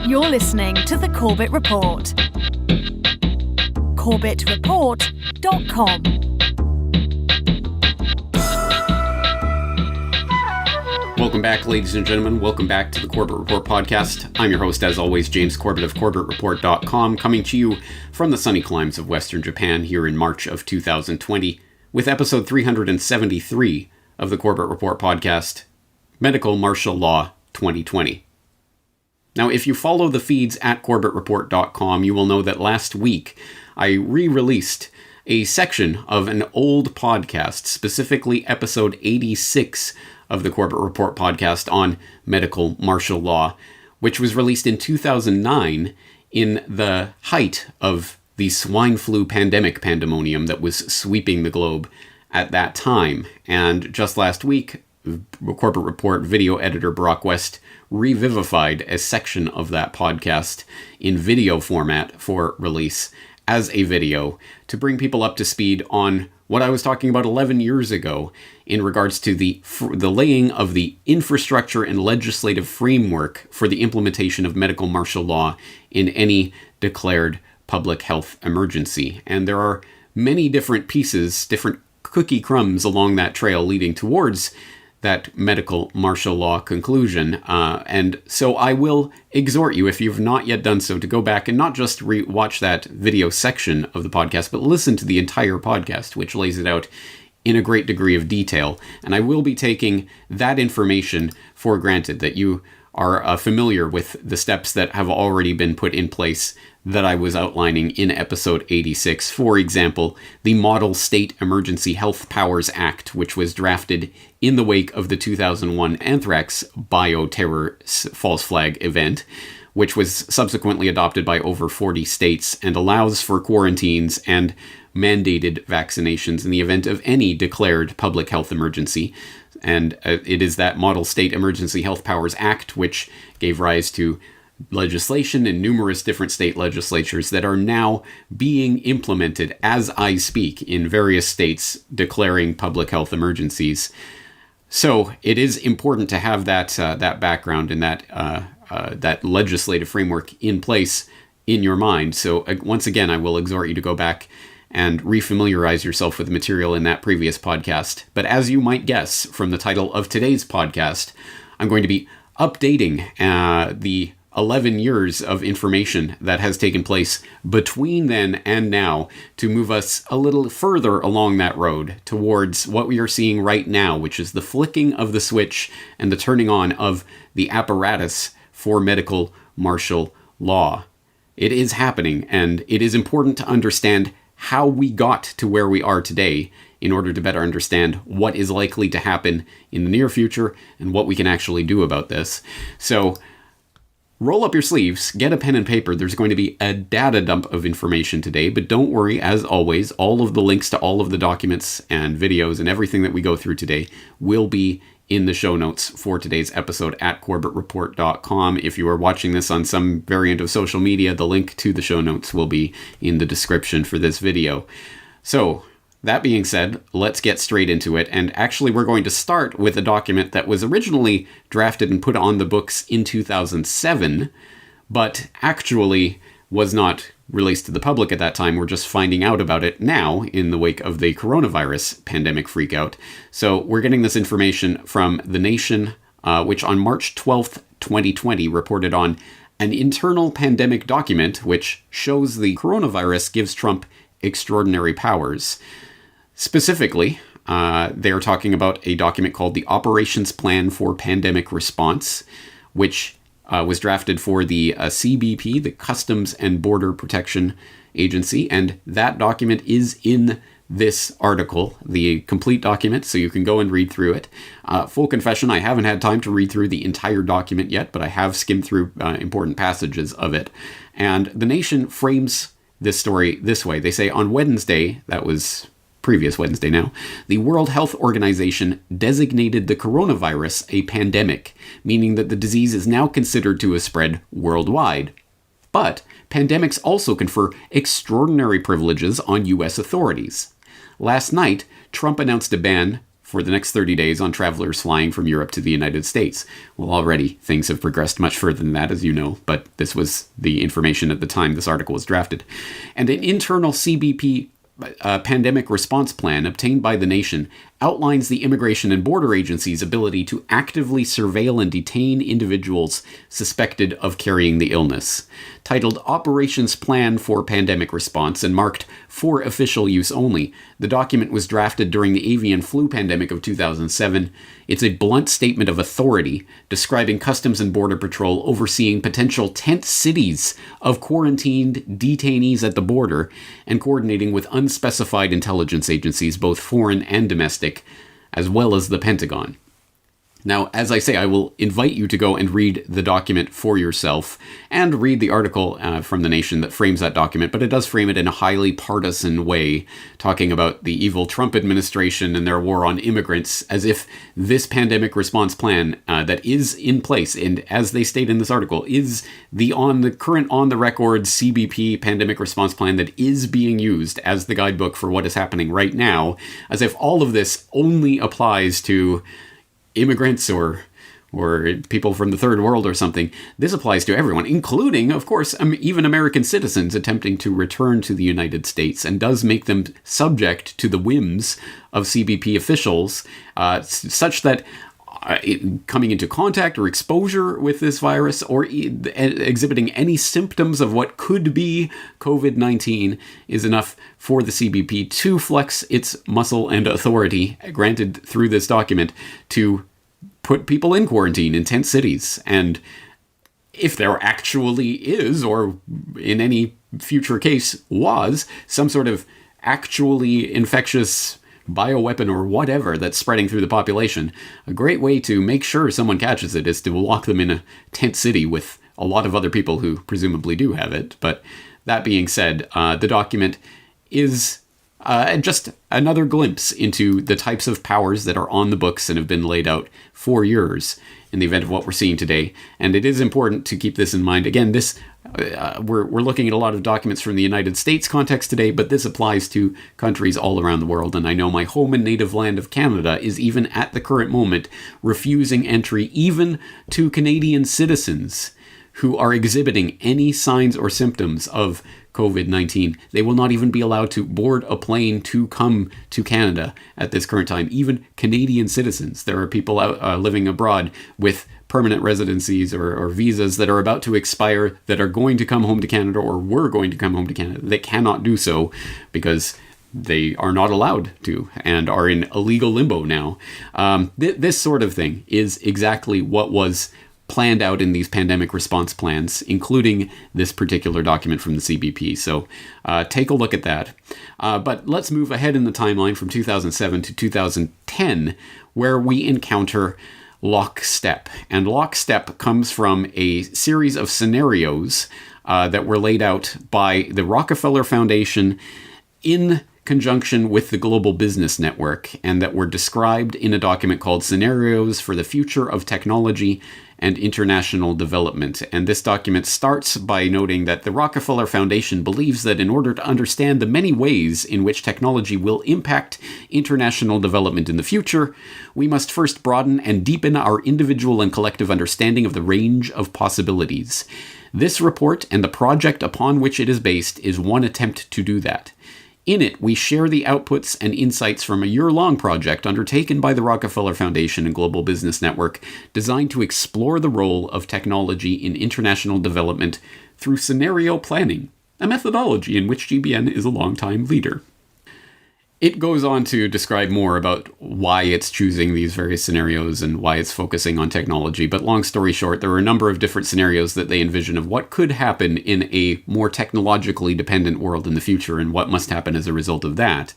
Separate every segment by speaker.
Speaker 1: You're listening to The Corbett Report. CorbettReport.com.
Speaker 2: Welcome back, ladies and gentlemen. Welcome back to the Corbett Report podcast. I'm your host, as always, James Corbett of CorbettReport.com, coming to you from the sunny climes of Western Japan here in March of 2020, with episode 373 of the Corbett Report podcast, Medical Martial Law 2020. Now, if you follow the feeds at CorbettReport.com, you will know that last week I re-released a section of an old podcast, specifically episode 86 of the Corbett Report podcast on medical martial law, which was released in 2009 in the height of the swine flu pandemonium that was sweeping the globe at that time. And just last week, Corbett Report video editor Brock West revivified a section of that podcast in video format for release as a video to bring people up to speed on what I was talking about 11 years ago in regards to the laying of the infrastructure and legislative framework for the implementation of medical martial law in any declared public health emergency. And there are many different pieces, different cookie crumbs along that trail leading towards that medical martial law conclusion. And so I will exhort you, if you've not yet done so, to go back and not just watch that video section of the podcast, but listen to the entire podcast, which lays it out in a great degree of detail. And I will be taking that information for granted, that you are familiar with the steps that have already been put in place that I was outlining in episode 86. For example, the Model State Emergency Health Powers Act, which was drafted in the wake of the 2001 anthrax bioterror false flag event, which was subsequently adopted by over 40 states and allows for quarantines and mandated vaccinations in the event of any declared public health emergency. And it is that Model State Emergency Health Powers Act which gave rise to legislation in numerous different state legislatures that are now being implemented as I speak in various states declaring public health emergencies. So it is important to have that background and that legislative framework in place in your mind. So once again, I will exhort you to go back and refamiliarize yourself with the material in that previous podcast. But as you might guess from the title of today's podcast, I'm going to be updating the 11 years of information that has taken place between then and now to move us a little further along that road towards what we are seeing right now, which is the flicking of the switch and the turning on of the apparatus for medical martial law. It is happening, and it is important to understand how we got to where we are today in order to better understand what is likely to happen in the near future and what we can actually do about this. So roll up your sleeves, get a pen and paper. There's going to be a data dump of information today, but don't worry, as always, all of the links to all of the documents and videos and everything that we go through today will be in the show notes for today's episode at CorbettReport.com. If you are watching this on some variant of social media, the link to the show notes will be in the description for this video. So, that being said, let's get straight into it. And actually, we're going to start with a document that was originally drafted and put on the books in 2007, but actually was not released to the public at that time. We're just finding out about it now in the wake of the coronavirus pandemic freakout. So we're getting this information from The Nation, which on March 12th, 2020, reported on an internal pandemic document which shows the coronavirus gives Trump extraordinary powers. Specifically, they are talking about a document called the Operations Plan for Pandemic Response, which was drafted for the CBP, the Customs and Border Protection Agency, and that document is in this article, the complete document, so you can go and read through it. Full confession, I haven't had time to read through the entire document yet, but I have skimmed through important passages of it. And The Nation frames this story this way. They say, on Wednesday, that was previous Wednesday now, the World Health Organization designated the coronavirus a pandemic, meaning that the disease is now considered to have spread worldwide. But pandemics also confer extraordinary privileges on U.S. authorities. Last night, Trump announced a ban for the next 30 days on travelers flying from Europe to the United States. Well, already things have progressed much further than that, as you know, but this was the information at the time this article was drafted. And an internal CBP pandemic response plan obtained by the nation outlines the Immigration and Border Agency's ability to actively surveil and detain individuals suspected of carrying the illness. Titled Operations Plan for Pandemic Response and marked for official use only, the document was drafted during the avian flu pandemic of 2007. It's a blunt statement of authority describing Customs and Border Patrol overseeing potential tent cities of quarantined detainees at the border and coordinating with unspecified intelligence agencies, both foreign and domestic, as well as the Pentagon. Now, as I say, I will invite you to go and read the document for yourself and read the article from The Nation that frames that document, but it does frame it in a highly partisan way, talking about the evil Trump administration and their war on immigrants, as if this pandemic response plan that is in place, and as they state in this article, is the current on-the-record CBP pandemic response plan that is being used as the guidebook for what is happening right now, as if all of this only applies to immigrants or people from the third world or something. This applies to everyone, including, of course, even American citizens attempting to return to the United States, and does make them subject to the whims of CBP officials, such that coming into contact or exposure with this virus or exhibiting any symptoms of what could be COVID-19 is enough for the CBP to flex its muscle and authority granted through this document to put people in quarantine in tent cities. And if there actually is, or in any future case was, some sort of actually infectious bioweapon or whatever that's spreading through the population, a great way to make sure someone catches it is to lock them in a tent city with a lot of other people who presumably do have it. But that being said, the document is just another glimpse into the types of powers that are on the books and have been laid out for years in the event of what we're seeing today. And it is important to keep this in mind. Again, this we're looking at a lot of documents from the United States context today, but this applies to countries all around the world. And I know my home and native land of Canada is even at the current moment refusing entry even to Canadian citizens who are exhibiting any signs or symptoms of COVID-19. They will not even be allowed to board a plane to come to Canada at this current time. Even Canadian citizens. There are people out, living abroad with permanent residencies or visas that are about to expire that are going to come home to Canada or were going to come home to Canada. They cannot do so because they are not allowed to and are in illegal limbo now. This sort of thing is exactly what was planned out in these pandemic response plans, including this particular document from the CBP. So take a look at that. But let's move ahead in the timeline from 2007 to 2010, where we encounter Lockstep. And Lockstep comes from a series of scenarios that were laid out by the Rockefeller Foundation in conjunction with the Global Business Network, and that were described in a document called Scenarios for the Future of Technology and International Development. And this document starts by noting that the Rockefeller Foundation believes that in order to understand the many ways in which technology will impact international development in the future, we must first broaden and deepen our individual and collective understanding of the range of possibilities. This report and the project upon which it is based is one attempt to do that. In it, we share the outputs and insights from a year-long project undertaken by the Rockefeller Foundation and Global Business Network, designed to explore the role of technology in international development through scenario planning, a methodology in which GBN is a longtime leader. It goes on to describe more about why it's choosing these various scenarios and why it's focusing on technology. But long story short, there are a number of different scenarios that they envision of what could happen in a more technologically dependent world in the future and what must happen as a result of that.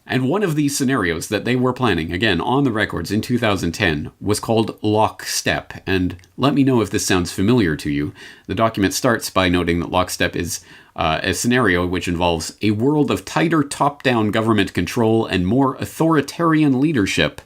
Speaker 2: And one of these scenarios that they were planning, again, on the records in 2010, was called Lockstep. And let me know if this sounds familiar to you. The document starts by noting that Lockstep is a scenario which involves a world of tighter top-down government control and more authoritarian leadership,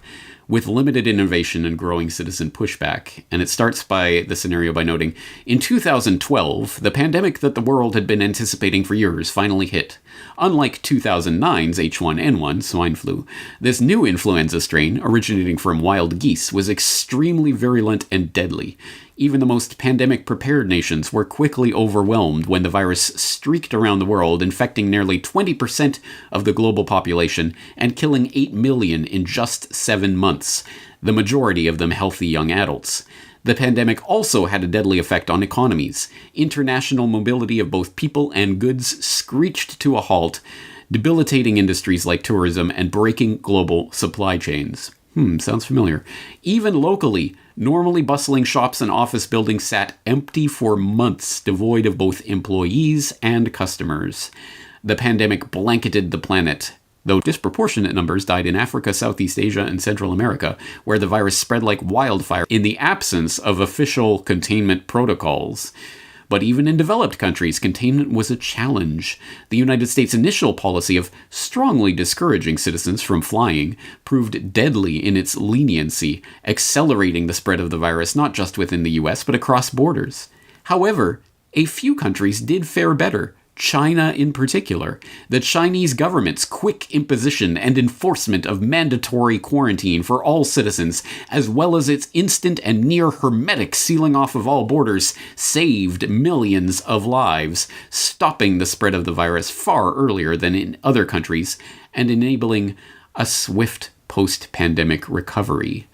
Speaker 2: with limited innovation and growing citizen pushback. And it starts by the scenario by noting, in 2012, the pandemic that the world had been anticipating for years finally hit. Unlike 2009's H1N1 swine flu, this new influenza strain, originating from wild geese, was extremely virulent and deadly. Even the most pandemic-prepared nations were quickly overwhelmed when the virus streaked around the world, infecting nearly 20% of the global population and killing 8 million in just 7 months, the majority of them healthy young adults. The pandemic also had a deadly effect on economies. International mobility of both people and goods screeched to a halt, debilitating industries like tourism and breaking global supply chains. Sounds familiar. Even locally, normally bustling shops and office buildings sat empty for months, devoid of both employees and customers. The pandemic blanketed the planet, though disproportionate numbers died in Africa, Southeast Asia, and Central America, where the virus spread like wildfire in the absence of official containment protocols. But even in developed countries, containment was a challenge. The United States' initial policy of strongly discouraging citizens from flying proved deadly in its leniency, accelerating the spread of the virus not just within the US, but across borders. However, a few countries did fare better. China in particular. The Chinese government's quick imposition and enforcement of mandatory quarantine for all citizens, as well as its instant and near hermetic sealing off of all borders, saved millions of lives, stopping the spread of the virus far earlier than in other countries, and enabling a swift post-pandemic recovery.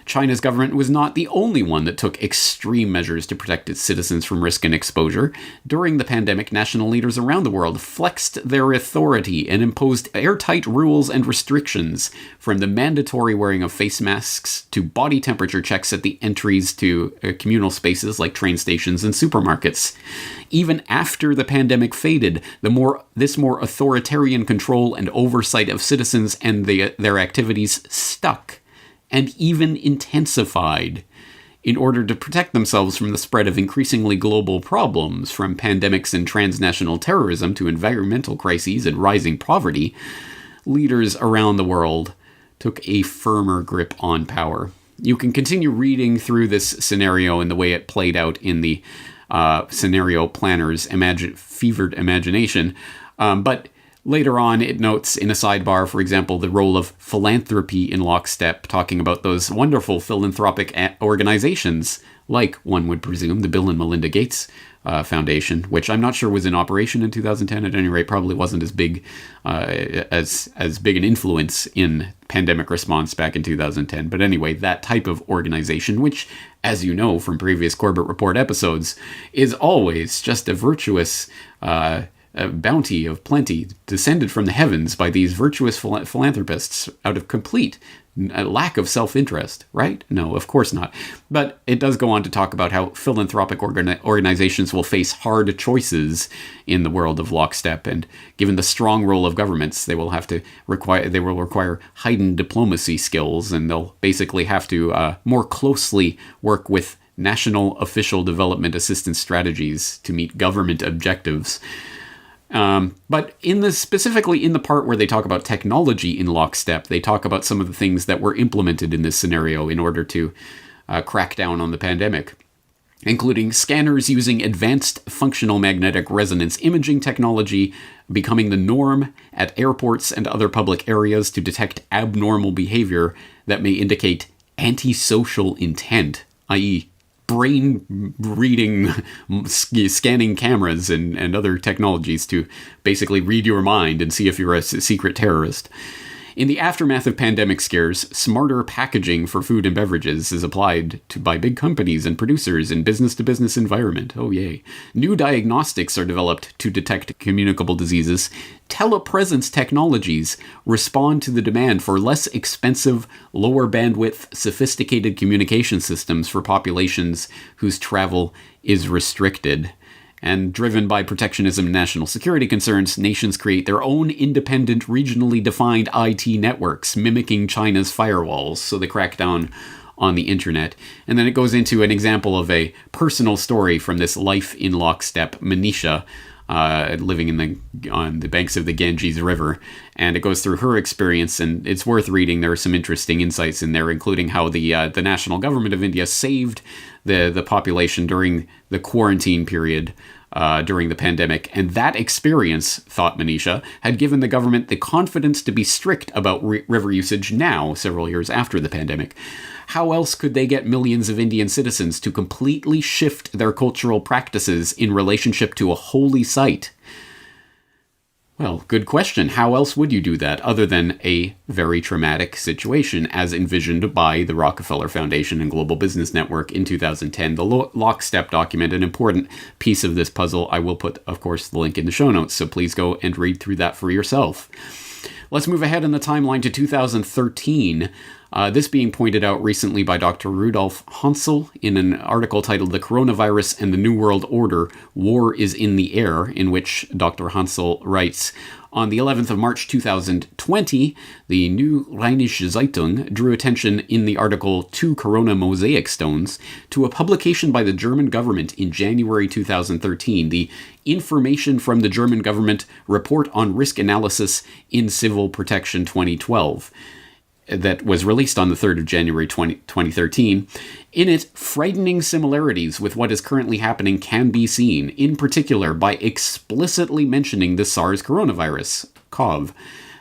Speaker 2: China's government was not the only one that took extreme measures to protect its citizens from risk and exposure. During the pandemic, national leaders around the world flexed their authority and imposed airtight rules and restrictions, from the mandatory wearing of face masks to body temperature checks at the entries to communal spaces like train stations and supermarkets. Even after the pandemic faded, this more authoritarian control and oversight of citizens and their activities stuck, and even intensified. In order to protect themselves from the spread of increasingly global problems, from pandemics and transnational terrorism to environmental crises and rising poverty, leaders around the world took a firmer grip on power. You can continue reading through this scenario and the way it played out in the scenario planner's fevered imagination, but later on, it notes in a sidebar, for example, the role of philanthropy in lockstep, talking about those wonderful philanthropic organizations, like, one would presume, the Bill and Melinda Gates Foundation, which I'm not sure was in operation in 2010. At any rate, probably wasn't as big as big an influence in pandemic response back in 2010. But anyway, that type of organization, which, as you know from previous Corbett Report episodes, is always just a virtuous a bounty of plenty descended from the heavens by these virtuous philanthropists out of complete lack of self-interest, right? No, of course not. But it does go on to talk about how philanthropic organizations will face hard choices in the world of lockstep, and given the strong role of governments, they will require heightened diplomacy skills, and they'll basically have to more closely work with national official development assistance strategies to meet government objectives. But specifically in the part where they talk about technology in lockstep, they talk about some of the things that were implemented in this scenario in order to crack down on the pandemic, including scanners using advanced functional magnetic resonance imaging technology becoming the norm at airports and other public areas to detect abnormal behavior that may indicate antisocial intent, i.e., brain reading, scanning cameras and other technologies to basically read your mind and see if you're a secret terrorist. In the aftermath of pandemic scares, smarter packaging for food and beverages is applied by big companies and producers in business-to-business environment. Oh, yay. New diagnostics are developed to detect communicable diseases. Telepresence technologies respond to the demand for less expensive, lower bandwidth, sophisticated communication systems for populations whose travel is restricted. And driven by protectionism and national security concerns, nations create their own independent, regionally defined IT networks, mimicking China's firewalls, so they crack down on the internet. And then it goes into an example of a personal story from this Life in Lockstep, Manisha, living on the banks of the Ganges River, and it goes through her experience, and it's worth reading. There are some interesting insights in there, including how the national government of India saved the population during the quarantine period during the pandemic, and that experience, thought Manisha, had given the government the confidence to be strict about river usage now, several years after the pandemic. How else could they get millions of Indian citizens to completely shift their cultural practices in relationship to a holy site? Well, good question. How else would you do that other than a very traumatic situation as envisioned by the Rockefeller Foundation and Global Business Network in 2010? The Lockstep document, an important piece of this puzzle. I will put, of course, the link in the show notes, so please go and read through that for yourself. Let's move ahead in the timeline to 2013. This being pointed out recently by Dr. Rudolf Hansel in an article titled The Coronavirus and the New World Order, War is in the Air, in which Dr. Hansel writes, on the 11th of March 2020, the New Rheinische Zeitung drew attention in the article Two Corona Mosaic Stones to a publication by the German government in January 2013, the Information from the German Government Report on Risk Analysis in Civil Protection 2012. That was released on the 3rd of January 2013. In it, frightening similarities with what is currently happening can be seen, in particular by explicitly mentioning the SARS coronavirus, CoV.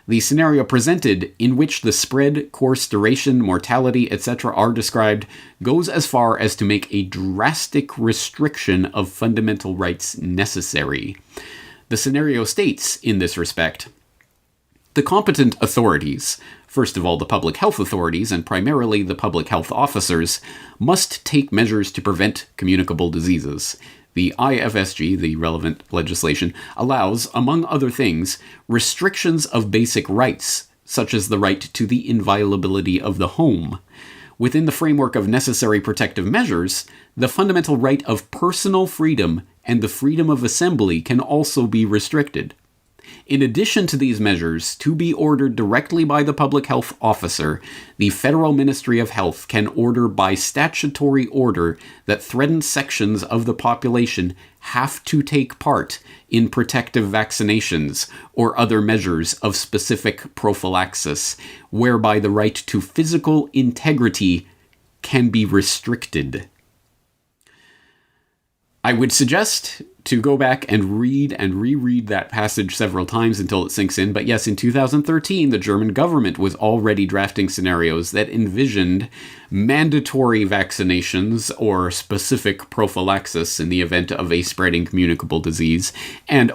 Speaker 2: The scenario presented, in which the spread, course, duration, mortality, etc. are described, goes as far as to make a drastic restriction of fundamental rights necessary. The scenario states, in this respect, the competent authorities, first of all the public health authorities and primarily the public health officers, must take measures to prevent communicable diseases. The IFSG, the relevant legislation, allows, among other things, restrictions of basic rights, such as the right to the inviolability of the home. Within the framework of necessary protective measures, the fundamental right of personal freedom and the freedom of assembly can also be restricted. In addition to these measures, to be ordered directly by the public health officer, the Federal Ministry of Health can order by statutory order that threatened sections of the population have to take part in protective vaccinations or other measures of specific prophylaxis, whereby the right to physical integrity can be restricted. I would suggest to go back and read and reread that passage several times until it sinks in. But yes, in 2013, the German government was already drafting scenarios that envisioned mandatory vaccinations or specific prophylaxis in the event of a spreading communicable disease. And,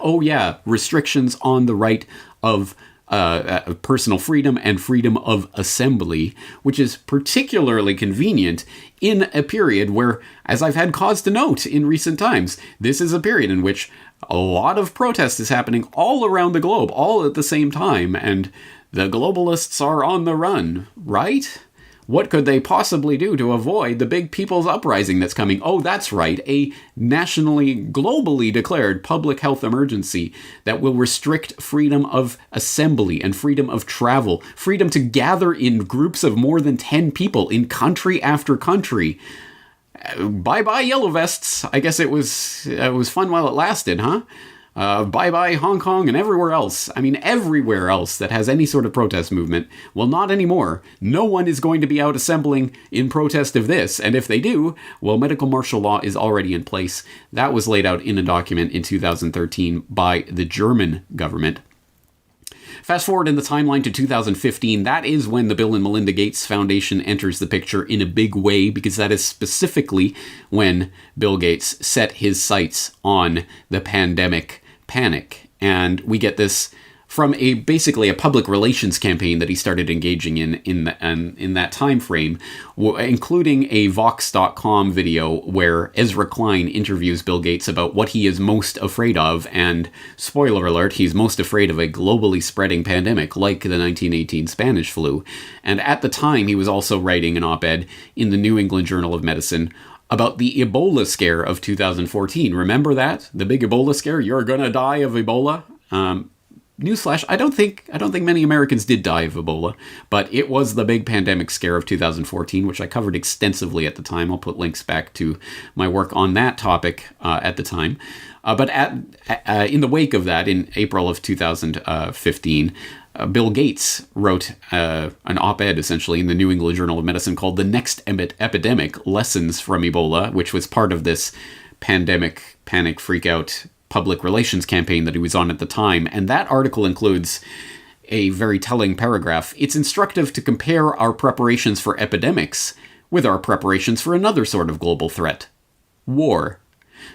Speaker 2: restrictions on the right of personal freedom and freedom of assembly, which is particularly convenient in a period where, as I've had cause to note in recent times, this is a period in which a lot of protest is happening all around the globe, all at the same time, and the globalists are on the run, right? What could they possibly do to avoid the big people's uprising that's coming? Oh, that's right, a nationally, globally declared public health emergency that will restrict freedom of assembly and freedom of travel, freedom to gather in groups of more than 10 people in country after country. Bye-bye Yellow Vests. I guess it was fun while it lasted, huh? Bye-bye Hong Kong and everywhere else. I mean, everywhere else that has any sort of protest movement. Well, not anymore. No one is going to be out assembling in protest of this. And if they do, well, medical martial law is already in place. That was laid out in a document in 2013 by the German government. Fast forward in the timeline to 2015, that is when the Bill and Melinda Gates Foundation enters the picture in a big way, because that is specifically when Bill Gates set his sights on the pandemic panic. And we get this from basically a public relations campaign that he started engaging in that time frame, including a Vox.com video where Ezra Klein interviews Bill Gates about what he is most afraid of, and spoiler alert, he's most afraid of a globally spreading pandemic like the 1918 Spanish flu. And at the time, he was also writing an op-ed in the New England Journal of Medicine about the Ebola scare of 2014. Remember that? The big Ebola scare? You're gonna die of Ebola? newsflash, I don't think many Americans did die of Ebola, but it was the big pandemic scare of 2014, which I covered extensively at the time. I'll put links back to my work on that topic at the time. But in the wake of that, in April of 2015, Bill Gates wrote an op-ed, essentially, in the New England Journal of Medicine called "The Next Epidemic: Lessons from Ebola," which was part of this pandemic panic freak-out public relations campaign that he was on at the time. And that article includes a very telling paragraph. "It's instructive to compare our preparations for epidemics with our preparations for another sort of global threat: war.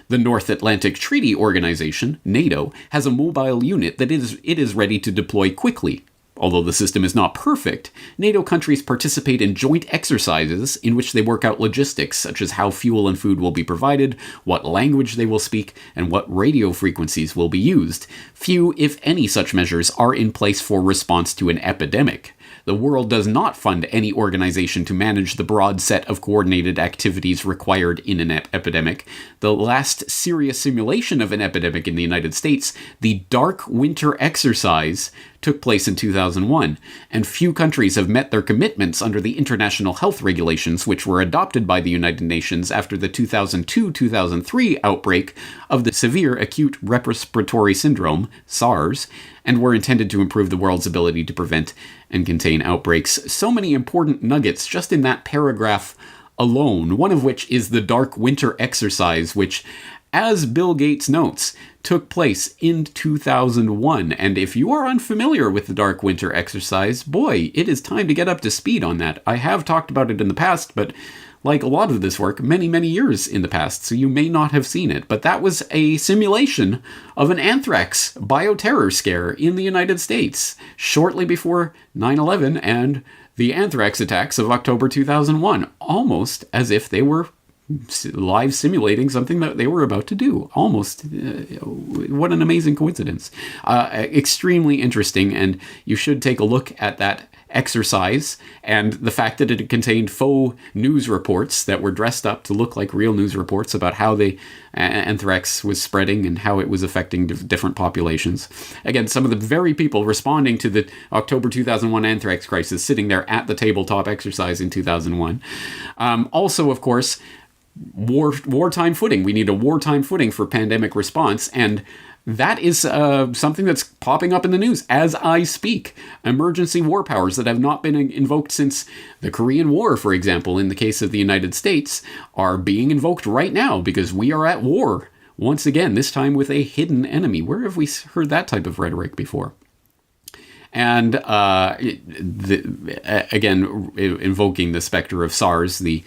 Speaker 2: The North Atlantic Treaty Organization, NATO, has a mobile unit that it is ready to deploy quickly. Although the system is not perfect, NATO countries participate in joint exercises in which they work out logistics, such as how fuel and food will be provided, what language they will speak, and what radio frequencies will be used. Few, if any, such measures are in place for response to an epidemic. The world does not fund any organization to manage the broad set of coordinated activities required in an epidemic. The last serious simulation of an epidemic in the United States, the Dark Winter Exercise, took place in 2001, and few countries have met their commitments under the international health regulations which were adopted by the United Nations after the 2002-2003 outbreak of the Severe Acute Respiratory Syndrome, SARS, and were intended to improve the world's ability to prevent and contain outbreaks." So many important nuggets just in that paragraph alone, one of which is the Dark Winter Exercise, which, as Bill Gates notes, took place in 2001. And if you are unfamiliar with the Dark Winter Exercise, boy, it is time to get up to speed on that. I have talked about it in the past, but like a lot of this work, many, many years in the past, so you may not have seen it. But that was a simulation of an anthrax bioterror scare in the United States, shortly before 9/11 and the anthrax attacks of October 2001, almost as if they were live simulating something that they were about to do. Almost. What an amazing coincidence. Extremely interesting, and you should take a look at that exercise and the fact that it contained faux news reports that were dressed up to look like real news reports about how the anthrax was spreading and how it was affecting different populations. Again, some of the very people responding to the October 2001 anthrax crisis sitting there at the tabletop exercise in 2001. Also, of course, wartime footing. We need a wartime footing for pandemic response, and that is something that's popping up in the news as I speak. Emergency war powers that have not been invoked since the Korean War, for example, in the case of the United States, are being invoked right now because we are at war once again, this time with a hidden enemy. Where have we heard that type of rhetoric before? And again, invoking the specter of SARS, the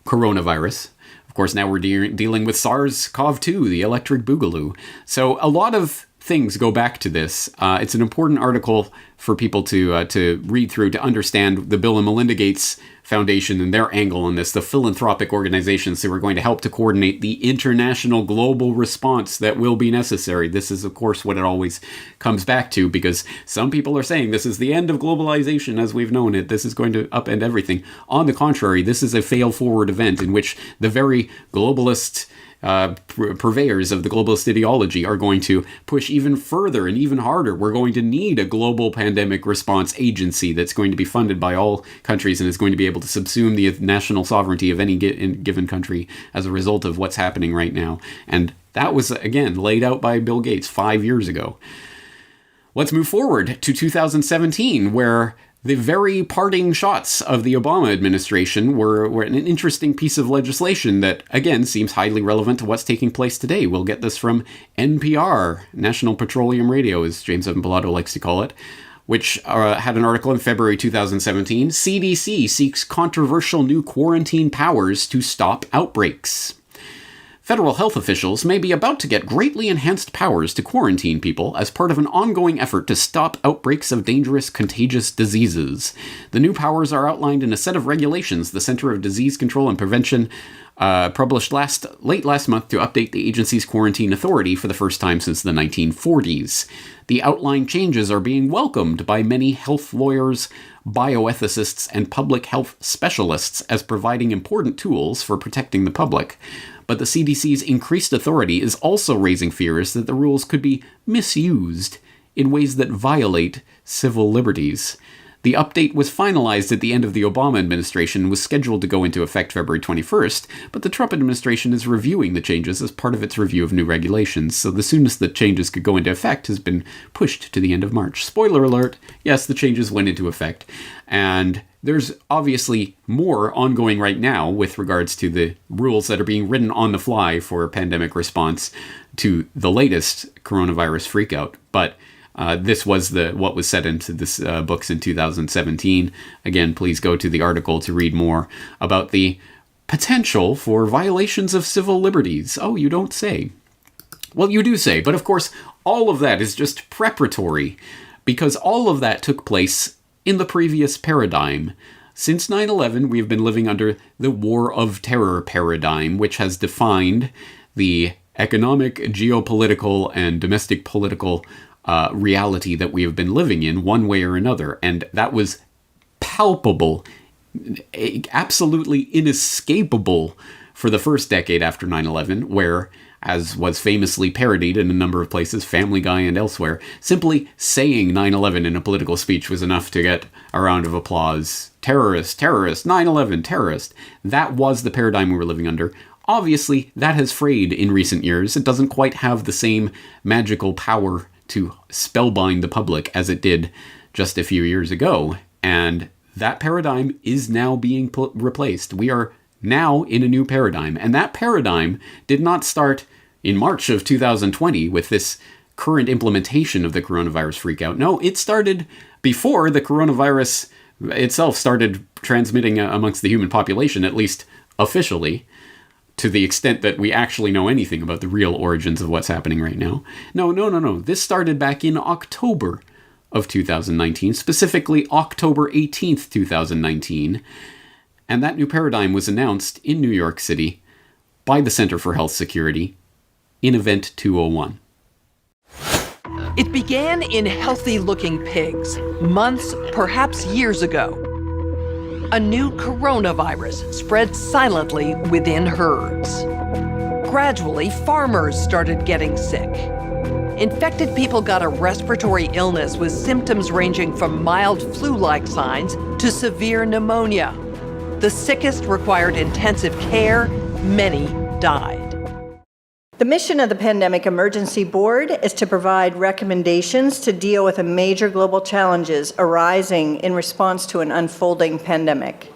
Speaker 2: coronavirus. Of course, now we're dealing with SARS-CoV-2, the electric boogaloo. So a lot of things go back to this. It's an important article for people to read through to understand the Bill and Melinda Gates Foundation and their angle on this, the philanthropic organizations who are going to help to coordinate the international global response that will be necessary. This is, of course, what it always comes back to, because some people are saying this is the end of globalization as we've known it. This is going to upend everything. On the contrary, this is a fail-forward event in which the very globalist purveyors of the globalist ideology are going to push even further and even harder. We're going to need a global pandemic response agency that's going to be funded by all countries and is going to be able to subsume the national sovereignty of any given country as a result of what's happening right now. And that was, again, laid out by Bill Gates 5 years ago. Let's move forward to 2017, where the very parting shots of the Obama administration were an interesting piece of legislation that, again, seems highly relevant to what's taking place today. We'll get this from NPR, National Petroleum Radio, as James Evan Pilato likes to call it, which had an article in February 2017. CDC seeks controversial new quarantine powers to stop outbreaks. Federal health officials may be about to get greatly enhanced powers to quarantine people as part of an ongoing effort to stop outbreaks of dangerous contagious diseases. The new powers are outlined in a set of regulations the Center of Disease Control and Prevention published late last month to update the agency's quarantine authority for the first time since the 1940s. The outlined changes are being welcomed by many health lawyers, bioethicists, and public health specialists as providing important tools for protecting the public. But the CDC's increased authority is also raising fears that the rules could be misused in ways that violate civil liberties. The update was finalized at the end of the Obama administration and was scheduled to go into effect February 21st, but the Trump administration is reviewing the changes as part of its review of new regulations, so the soonest the changes could go into effect has been pushed to the end of March. Spoiler alert, yes, the changes went into effect, and there's obviously more ongoing right now with regards to the rules that are being written on the fly for pandemic response to the latest coronavirus freakout, but this was what was set into this books in 2017. Again, please go to the article to read more about the potential for violations of civil liberties. Oh, you don't say. Well, you do say, but of course, all of that is just preparatory, because all of that took place in the previous paradigm. Since 9/11, we have been living under the War of Terror paradigm, which has defined the economic, geopolitical, and domestic political reality that we have been living in one way or another. And that was palpable, absolutely inescapable for the first decade after 9/11, where, as was famously parodied in a number of places, Family Guy and elsewhere, simply saying 9/11 in a political speech was enough to get a round of applause. Terrorist, terrorist, 9/11, terrorist. That was the paradigm we were living under. Obviously, that has frayed in recent years. It doesn't quite have the same magical power to spellbind the public as it did just a few years ago. And that paradigm is now being replaced. We are now in a new paradigm. And that paradigm did not start in March of 2020 with this current implementation of the coronavirus freakout. No, it started before the coronavirus itself started transmitting amongst the human population, at least officially, to the extent that we actually know anything about the real origins of what's happening right now. No. This started back in October of 2019, specifically October 18th, 2019. And that new paradigm was announced in New York City by the Center for Health Security in Event 201.
Speaker 3: It began in healthy-looking pigs, months, perhaps years ago. A new coronavirus spread silently within herds. Gradually, farmers started getting sick. Infected people got a respiratory illness with symptoms ranging from mild flu-like signs to severe pneumonia. The sickest required intensive care. Many died.
Speaker 4: The mission of the Pandemic Emergency Board is to provide recommendations to deal with the major global challenges arising in response to an unfolding pandemic.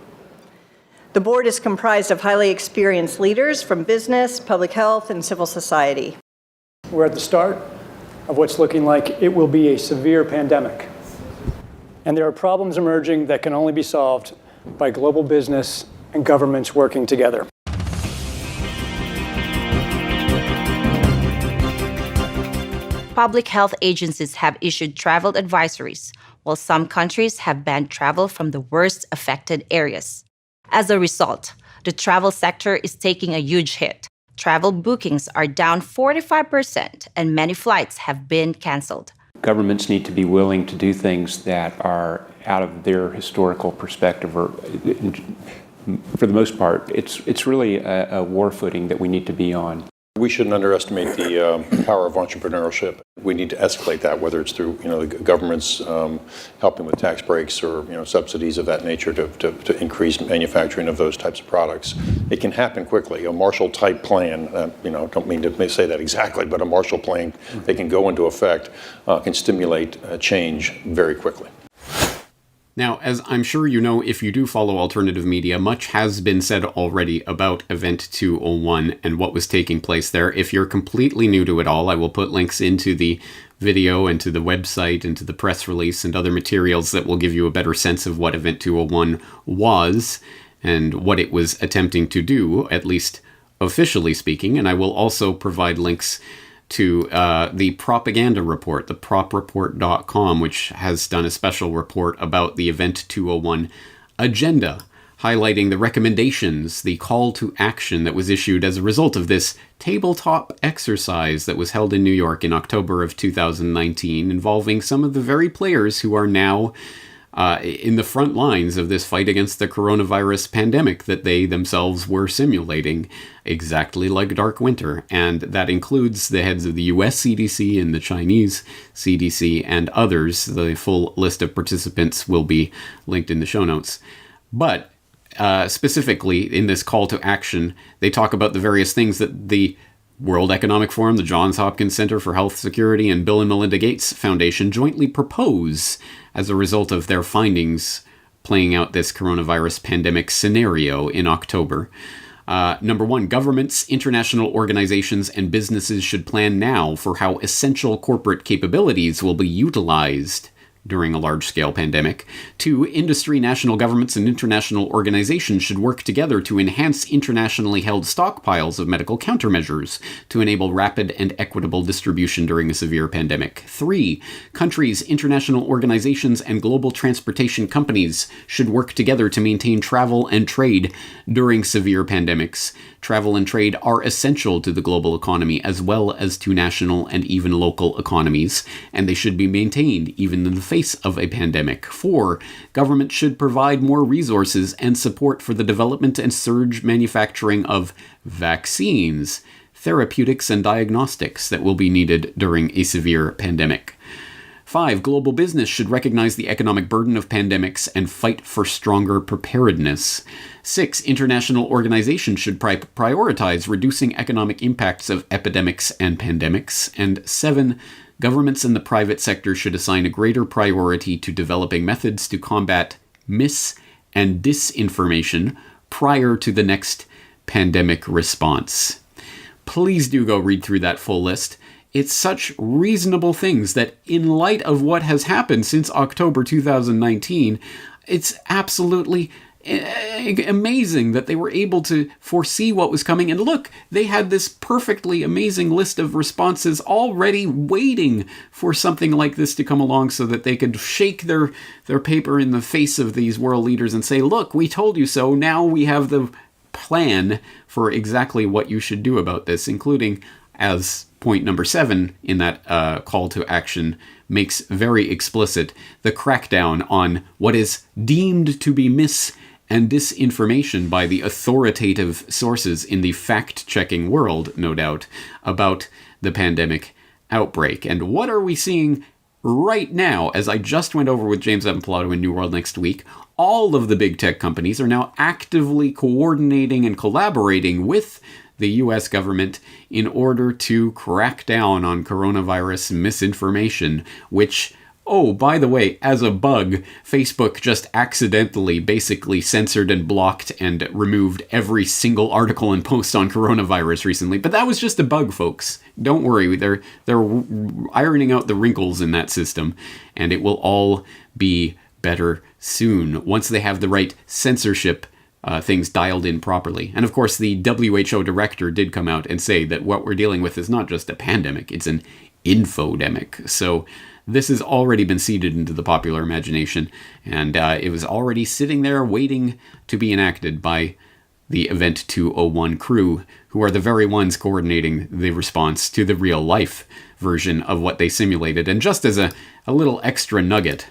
Speaker 4: The board is comprised of highly experienced leaders from business, public health, and civil society.
Speaker 5: We're at the start of what's looking like it will be a severe pandemic. And there are problems emerging that can only be solved by global business and governments working together.
Speaker 6: Public health agencies have issued travel advisories, while some countries have banned travel from the worst affected areas. As a result, the travel sector is taking a huge hit. Travel bookings are down 45%, and many flights have been canceled.
Speaker 7: Governments need to be willing to do things that are out of their historical perspective, or for the most part, it's really a war footing that we need to be on.
Speaker 8: We shouldn't underestimate the power of entrepreneurship. We need to escalate that, whether it's through the government's helping with tax breaks or subsidies of that nature to increase manufacturing of those types of products. It can happen quickly. A Marshall-type plan, don't mean to say that exactly, but a Marshall plan that can go into effect can stimulate change very quickly.
Speaker 2: Now, as I'm sure you know, if you do follow alternative media, much has been said already about Event 201 and what was taking place there. If you're completely new to it all, I will put links into the video and to the website and to the press release and other materials that will give you a better sense of what Event 201 was and what it was attempting to do, at least officially speaking. And I will also provide links to the propaganda report, the propreport.com, which has done a special report about the Event 201 agenda, highlighting the recommendations, the call to action that was issued as a result of this tabletop exercise that was held in New York in October of 2019, involving some of the very players who are now in the front lines of this fight against the coronavirus pandemic that they themselves were simulating, exactly like Dark Winter. And that includes the heads of the US CDC and the Chinese CDC and others. The full list of participants will be linked in the show notes. But specifically in this call to action, they talk about the various things that the World Economic Forum, the Johns Hopkins Center for Health Security, and Bill and Melinda Gates Foundation jointly propose as a result of their findings playing out this coronavirus pandemic scenario in October. Number one, governments, international organizations, and businesses should plan now for how essential corporate capabilities will be utilized during a large-scale pandemic. 2, industry, national governments, and international organizations should work together to enhance internationally held stockpiles of medical countermeasures to enable rapid and equitable distribution during a severe pandemic. 3, countries, international organizations, and global transportation companies should work together to maintain travel and trade during severe pandemics. Travel and trade are essential to the global economy as well as to national and even local economies, and they should be maintained even in the face of a pandemic. 4, government should provide more resources and support for the development and surge manufacturing of vaccines, therapeutics, and diagnostics that will be needed during a severe pandemic. 5, global business should recognize the economic burden of pandemics and fight for stronger preparedness. 6, international organizations should prioritize reducing economic impacts of epidemics and pandemics. And 7, governments and the private sector should assign a greater priority to developing methods to combat mis- and disinformation prior to the next pandemic response. Please do go read through that full list. It's such reasonable things that, in light of what has happened since October 2019, it's absolutely amazing that they were able to foresee what was coming. And look, they had this perfectly amazing list of responses already waiting for something like this to come along so that they could shake their paper in the face of these world leaders and say, look, we told you so. Now we have the plan for exactly what you should do about this, including, as point number 7 in that call to action makes very explicit, the crackdown on what is deemed to be mis- and disinformation by the authoritative sources in the fact-checking world, no doubt, about the pandemic outbreak. And what are we seeing right now? As I just went over with James Evan Pilato in New World Next Week, all of the big tech companies are now actively coordinating and collaborating with the US government in order to crack down on coronavirus misinformation, which, oh, by the way, as a bug, Facebook just accidentally basically censored and blocked and removed every single article and post on coronavirus recently. But that was just a bug, folks. Don't worry, they're ironing out the wrinkles in that system, and it will all be better soon once they have the right censorship things dialed in properly. And of course, the WHO director did come out and say that what we're dealing with is not just a pandemic, it's an infodemic. So this has already been seeded into the popular imagination, and it was already sitting there waiting to be enacted by the Event 201 crew, who are the very ones coordinating the response to the real life version of what they simulated. And just as a little extra nugget,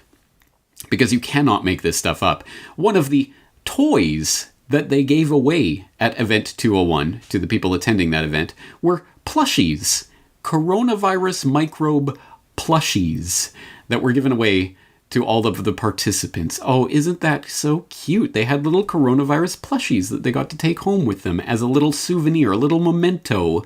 Speaker 2: because you cannot make this stuff up, one of the toys that they gave away at Event 201 to the people attending that event were plushies, coronavirus microbe plushies that were given away to all of the participants. Oh, isn't that so cute? They had little coronavirus plushies that they got to take home with them as a little souvenir, a little memento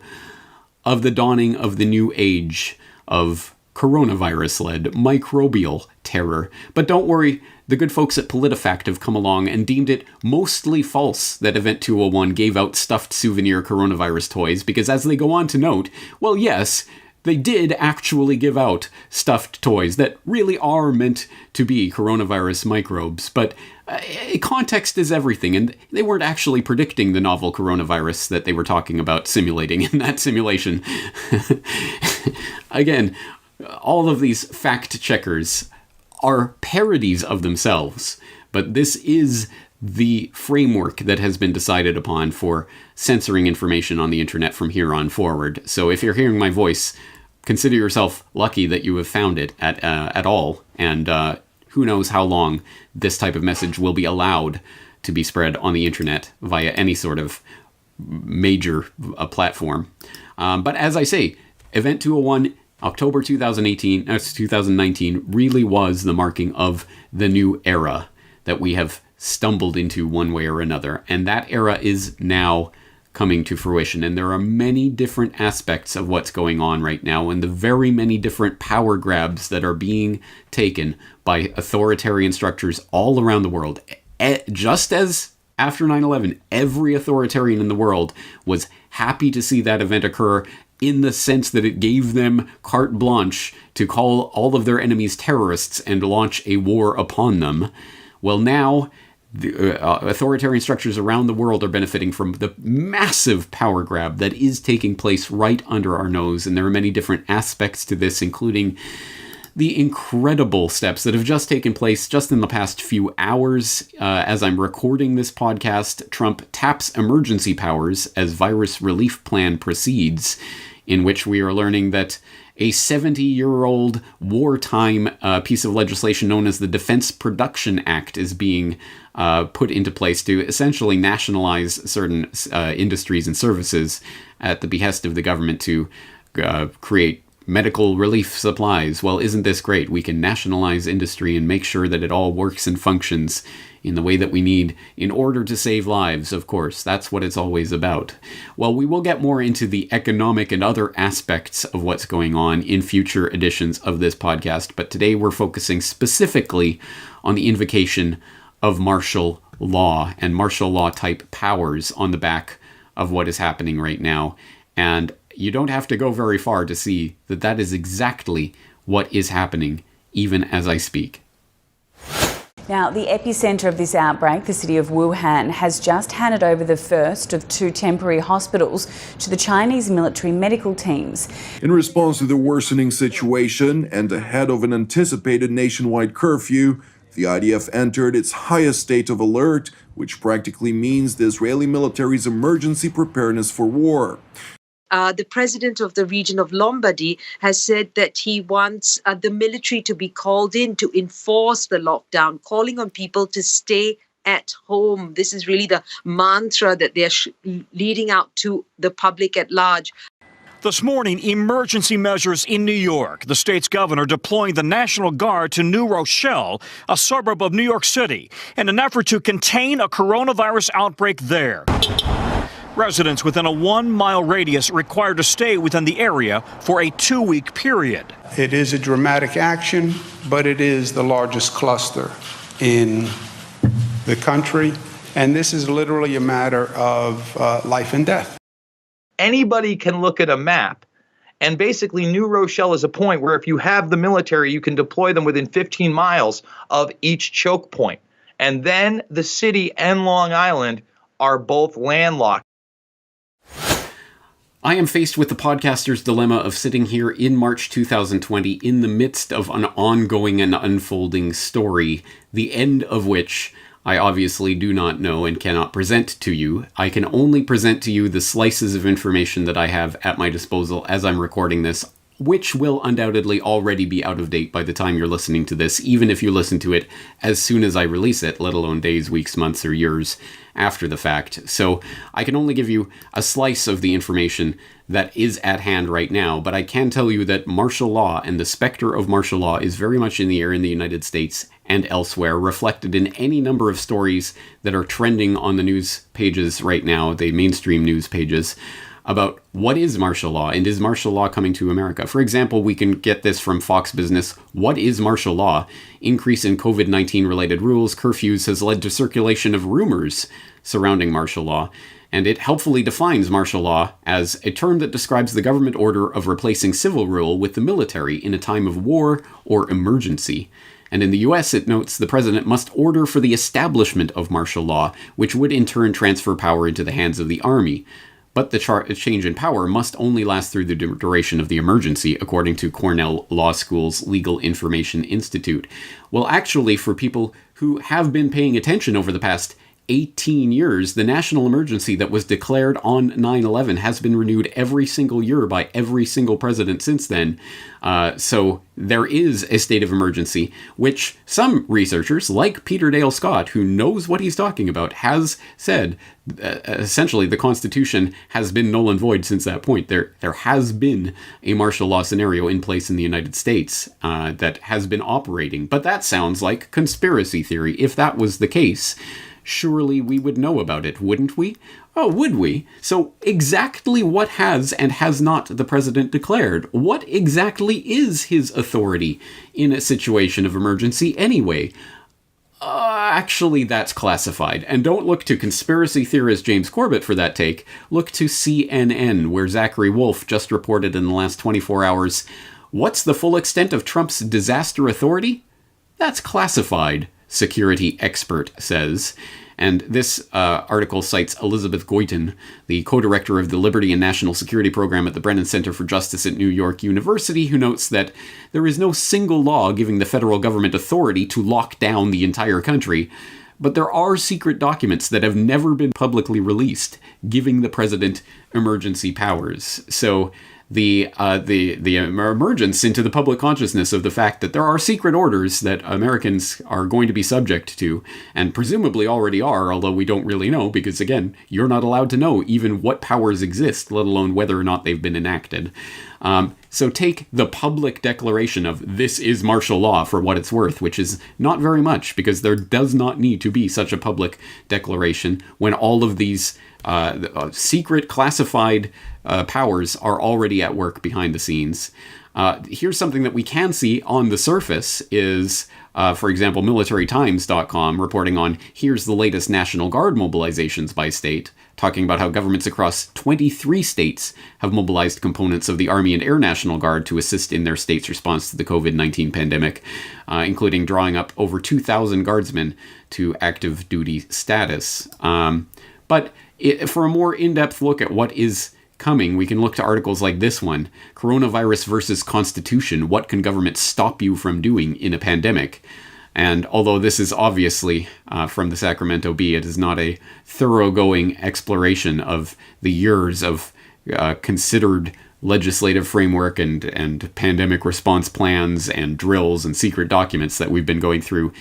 Speaker 2: of the dawning of the new age of coronavirus-led microbial terror. But don't worry, the good folks at PolitiFact have come along and deemed it mostly false that Event 201 gave out stuffed souvenir coronavirus toys, because as they go on to note, well, yes, they did actually give out stuffed toys that really are meant to be coronavirus microbes, but context is everything, and they weren't actually predicting the novel coronavirus that they were talking about simulating in that simulation. Again, all of these fact checkers are parodies of themselves, but this is the framework that has been decided upon for censoring information on the internet from here on forward. So if you're hearing my voice, consider yourself lucky that you have found it at all, and who knows how long this type of message will be allowed to be spread on the internet via any sort of major platform. But as I say, Event 201, October 2019 really was the marking of the new era that we have stumbled into one way or another. And that era is now coming to fruition. And there are many different aspects of what's going on right now, and the very many different power grabs that are being taken by authoritarian structures all around the world. Just as after 9/11, every authoritarian in the world was happy to see that event occur, in the sense that it gave them carte blanche to call all of their enemies terrorists and launch a war upon them. Well, now the authoritarian structures around the world are benefiting from the massive power grab that is taking place right under our nose. And there are many different aspects to this, including the incredible steps that have just taken place just in the past few hours. As I'm recording this podcast, Trump taps emergency powers as virus relief plan proceeds, in which we are learning that a 70-year-old wartime piece of legislation known as the Defense Production Act is being put into place to essentially nationalize certain industries and services at the behest of the government to create medical relief supplies. Well, isn't this great? We can nationalize industry and make sure that it all works and functions in the way that we need in order to save lives, of course. That's what it's always about. Well, we will get more into the economic and other aspects of what's going on in future editions of this podcast, but today we're focusing specifically on the invocation of martial law and martial law type powers on the back of what is happening right now. And you don't have to go very far to see that that is exactly what is happening, even as I speak.
Speaker 9: Now, the epicenter of this outbreak, the city of Wuhan, has just handed over the first of 2 temporary hospitals to the Chinese military medical teams.
Speaker 10: In response to the worsening situation and ahead of an anticipated nationwide curfew, the IDF entered its highest state of alert, which practically means the Israeli military's emergency preparedness for war.
Speaker 11: The president of the region of Lombardy has said that he wants the military to be called in to enforce the lockdown, calling on people to stay at home. This is really the mantra that they're leading out to the public at large.
Speaker 12: This morning, emergency measures in New York. The state's governor deploying the National Guard to New Rochelle, a suburb of New York City, in an effort to contain a coronavirus outbreak there. Residents within a 1-mile radius required to stay within the area for a 2-week period.
Speaker 13: It is a dramatic action, but it is the largest cluster in the country, and this is literally a matter of life and death.
Speaker 14: Anybody can look at a map, and basically New Rochelle is a point where if you have the military, you can deploy them within 15 miles of each choke point. And then the city and Long Island are both landlocked.
Speaker 2: I am faced with the podcaster's dilemma of sitting here in March 2020 in the midst of an ongoing and unfolding story, the end of which I obviously do not know and cannot present to you. I can only present to you the slices of information that I have at my disposal as I'm recording this, which will undoubtedly already be out of date by the time you're listening to this, even if you listen to it as soon as I release it, let alone days, weeks, months, or years after the fact. So I can only give you a slice of the information that is at hand right now, but I can tell you that martial law and the specter of martial law is very much in the air in the United States and elsewhere, reflected in any number of stories that are trending on the news pages right now, the mainstream news pages, about what is martial law and is martial law coming to America. For example, we can get this from Fox Business. What is martial law? Increase in COVID-19 related rules, curfews has led to circulation of rumors surrounding martial law, and it helpfully defines martial law as a term that describes the government order of replacing civil rule with the military in a time of war or emergency. And in the US, it notes the president must order for the establishment of martial law, which would in turn transfer power into the hands of the army. But the change in power must only last through the duration of the emergency, according to Cornell Law School's Legal Information Institute. Well, actually, for people who have been paying attention over the past 18 years, the national emergency that was declared on 9/11 has been renewed every single year by every single president since then. So there is a state of emergency, which some researchers, like Peter Dale Scott, who knows what he's talking about, has said essentially the Constitution has been null and void since that point. There has been a martial law scenario in place in the United States that has been operating. But that sounds like conspiracy theory. If that was the case, surely we would know about it, wouldn't we? Oh, would we? So exactly what has and has not the president declared? What exactly is his authority in a situation of emergency anyway? Actually, that's classified. And don't look to conspiracy theorist James Corbett for that take. Look to CNN, where Zachary Wolf just reported in the last 24 hours, what's the full extent of Trump's disaster authority? That's classified, security expert says. And this article cites Elizabeth Goitin, the co-director of the Liberty and National Security Program at the Brennan Center for Justice at New York University, who notes that there is no single law giving the federal government authority to lock down the entire country, but there are secret documents that have never been publicly released, giving the president emergency powers. So the emergence into the public consciousness of the fact that there are secret orders that Americans are going to be subject to, and presumably already are, although we don't really know, because again, you're not allowed to know even what powers exist, let alone whether or not they've been enacted. So take the public declaration of this is martial law for what it's worth, which is not very much, because there does not need to be such a public declaration when all of these secret classified powers are already at work behind the scenes. Here's something that we can see on the surface is, for example, militarytimes.com reporting on here's the latest National Guard mobilizations by state, talking about how governments across 23 states have mobilized components of the Army and Air National Guard to assist in their state's response to the COVID-19 pandemic, including drawing up over 2,000 guardsmen to active duty status. But for a more in-depth look at what is coming, we can look to articles like this one, Coronavirus versus Constitution, What Can Government Stop You From Doing in a Pandemic? And although this is obviously from the Sacramento Bee, it is not a thoroughgoing exploration of the years of considered legislative framework and pandemic response plans and drills and secret documents that we've been going through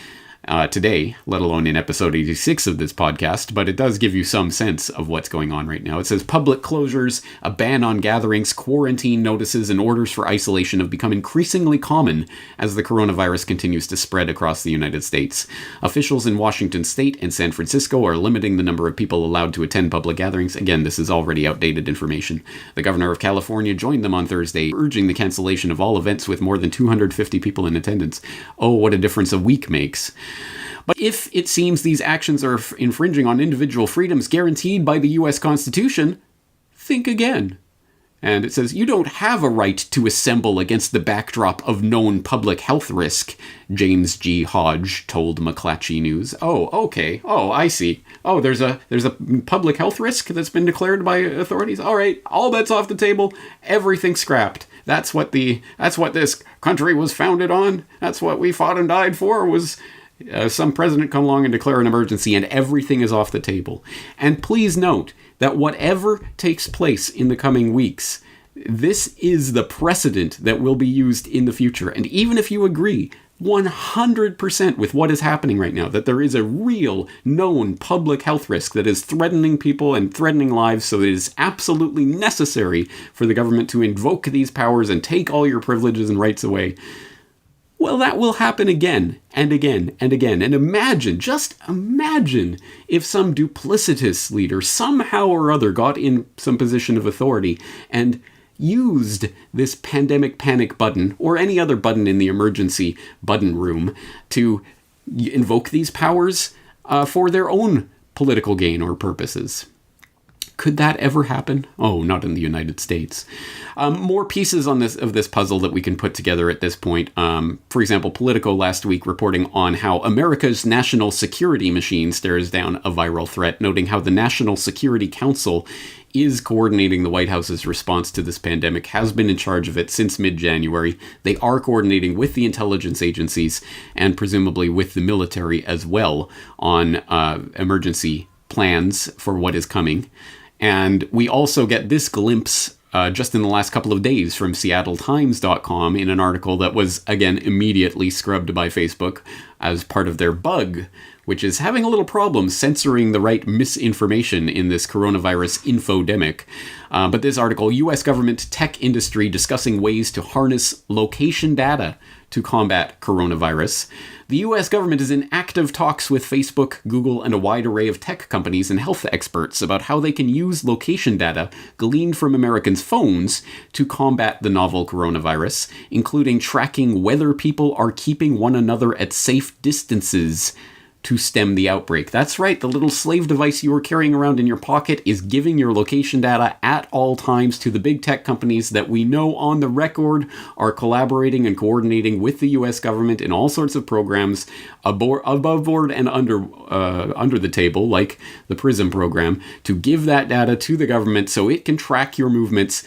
Speaker 2: today, let alone in episode 86 of this podcast, but it does give you some sense of what's going on right now. It says public closures, a ban on gatherings, quarantine notices, and orders for isolation have become increasingly common as the coronavirus continues to spread across the United States. Officials in Washington State and San Francisco are limiting the number of people allowed to attend public gatherings. Again, this is already outdated information. The governor of California joined them on Thursday, urging the cancellation of all events with more than 250 people in attendance. Oh, what a difference a week makes. But if it seems these actions are infringing on individual freedoms guaranteed by the U.S. Constitution, think again. And it says, you don't have a right to assemble against the backdrop of known public health risk, James G. Hodge told McClatchy News. Oh, okay. Oh, I see. Oh, there's a public health risk that's been declared by authorities. All right, all bets off the table. Everything scrapped. That's what this country was founded on. That's what we fought and died for, was some president come along and declare an emergency, and everything is off the table. And please note that whatever takes place in the coming weeks, this is the precedent that will be used in the future. And even if you agree 100% with what is happening right now, that there is a real known public health risk that is threatening people and threatening lives, so it is absolutely necessary for the government to invoke these powers and take all your privileges and rights away, well, that will happen again and again and again. And just imagine if some duplicitous leader somehow or other got in some position of authority and used this pandemic panic button or any other button in the emergency button room to invoke these powers for their own political gain or purposes. Could that ever happen? Oh, not in the United States. More pieces of this puzzle that we can put together at this point. For example, Politico last week reporting on how America's national security machine stares down a viral threat, noting how the National Security Council is coordinating the White House's response to this pandemic, has been in charge of it since mid-January. They are coordinating with the intelligence agencies and presumably with the military as well on emergency plans for what is coming. And we also get this glimpse just in the last couple of days from SeattleTimes.com in an article that was, again, immediately scrubbed by Facebook as part of their bug, which is having a little problem censoring the right misinformation in this coronavirus infodemic. But this article, U.S. government tech industry discussing ways to harness location data to combat coronavirus. The U.S. government is in active talks with Facebook, Google, and a wide array of tech companies and health experts about how they can use location data gleaned from Americans' phones to combat the novel coronavirus, including tracking whether people are keeping one another at safe distances to stem the outbreak. That's right, the little slave device you are carrying around in your pocket is giving your location data at all times to the big tech companies that we know on the record are collaborating and coordinating with the US government in all sorts of programs above board and under the table, like the PRISM program, to give that data to the government so it can track your movements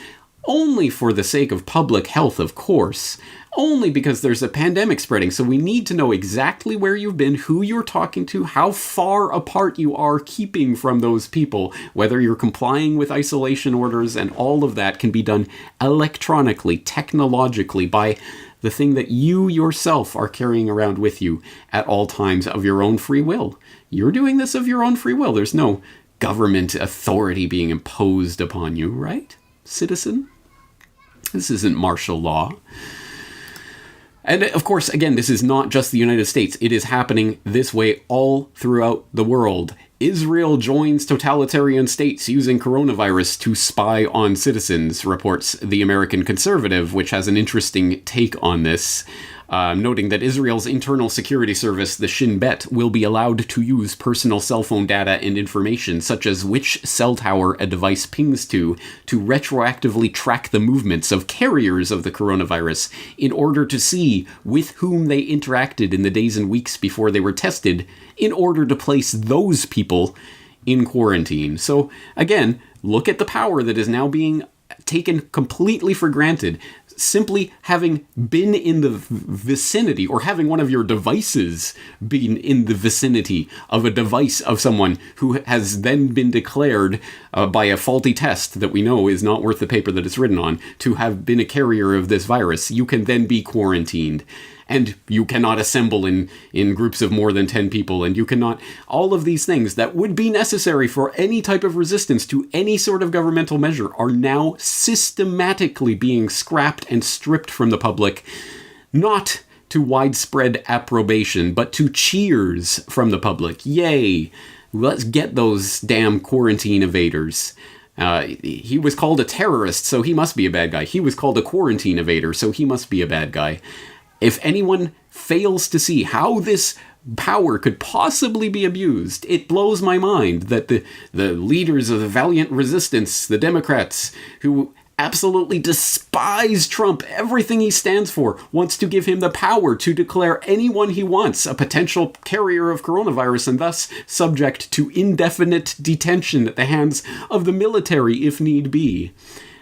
Speaker 2: only for the sake of public health, of course. Only because there's a pandemic spreading, so we need to know exactly where you've been, who you're talking to, how far apart you are keeping from those people, whether you're complying with isolation orders, and all of that can be done electronically, technologically, by the thing that you yourself are carrying around with you at all times of your own free will. You're doing this of your own free will. There's no government authority being imposed upon you, right, citizen? This isn't martial law. And of course, again, this is not just the United States. It is happening this way all throughout the world. Israel joins totalitarian states using coronavirus to spy on citizens, reports The American Conservative, which has an interesting take on this, noting that Israel's internal security service, the Shin Bet, will be allowed to use personal cell phone data and information, such as which cell tower a device pings to retroactively track the movements of carriers of the coronavirus in order to see with whom they interacted in the days and weeks before they were tested, in order to place those people in quarantine. So again, look at the power that is now being taken completely for granted. Simply having been in the vicinity, or having one of your devices been in the vicinity of a device of someone who has then been declared by a faulty test that we know is not worth the paper that it's written on, to have been a carrier of this virus, you can then be quarantined. And you cannot assemble in groups of more than 10 people, and you cannot... All of these things that would be necessary for any type of resistance to any sort of governmental measure are now systematically being scrapped and stripped from the public, not to widespread approbation, but to cheers from the public. Yay! Let's get those damn quarantine evaders. He was called a terrorist, so he must be a bad guy. He was called a quarantine evader, so he must be a bad guy. If anyone fails to see how this power could possibly be abused, it blows my mind that the leaders of the valiant resistance, the Democrats, who absolutely despise Trump, everything he stands for, wants to give him the power to declare anyone he wants a potential carrier of coronavirus and thus subject to indefinite detention at the hands of the military if need be.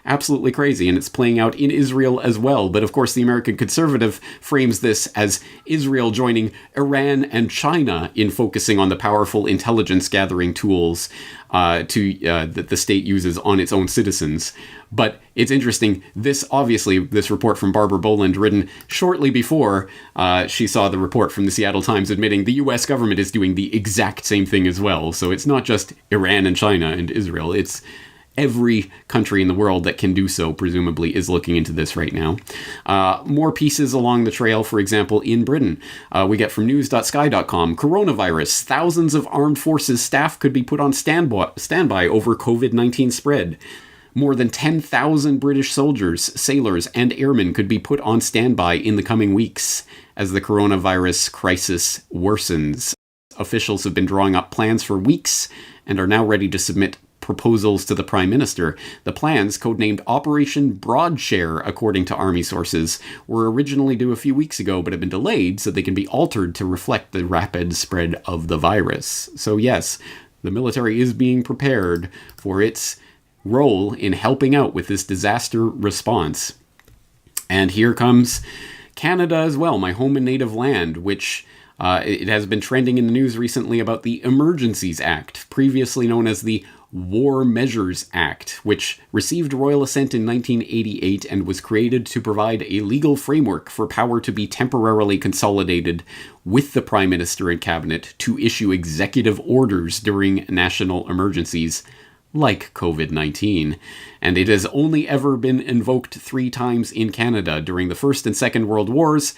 Speaker 2: Absolutely crazy, and it's playing out in Israel as well. But of course, the American Conservative frames this as Israel joining Iran and China in focusing on the powerful intelligence gathering tools that the state uses on its own citizens. But it's interesting, this report from Barbara Boland, written shortly before she saw the report from the Seattle Times admitting the US government is doing the exact same thing as well. So it's not just Iran and China and Israel, it's every country in the world that can do so, presumably, is looking into this right now. More pieces along the trail, for example, in Britain. We get from news.sky.com, coronavirus, thousands of armed forces staff could be put on standby over COVID-19 spread. More than 10,000 British soldiers, sailors, and airmen could be put on standby in the coming weeks as the coronavirus crisis worsens. Officials have been drawing up plans for weeks and are now ready to submit proposals to the Prime Minister. The plans, codenamed Operation Broadshare, according to Army sources, were originally due a few weeks ago, but have been delayed so they can be altered to reflect the rapid spread of the virus. So yes, the military is being prepared for its role in helping out with this disaster response. And here comes Canada as well, my home and native land, which it has been trending in the news recently about the Emergencies Act, previously known as the War Measures Act, which received royal assent in 1988 and was created to provide a legal framework for power to be temporarily consolidated with the Prime Minister and Cabinet to issue executive orders during national emergencies like COVID-19. And it has only ever been invoked 3 times in Canada during the First and Second World Wars,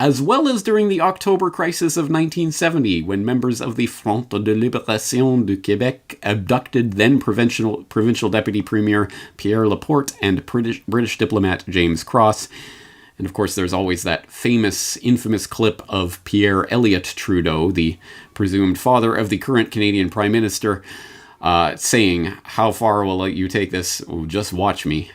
Speaker 2: as well as during the October crisis of 1970, when members of the Front de Libération du Québec abducted then provincial Deputy Premier Pierre Laporte and British diplomat James Cross. And of course, there's always that infamous clip of Pierre Elliott Trudeau, the presumed father of the current Canadian Prime Minister, saying, "How far will you take this? Oh, just watch me,"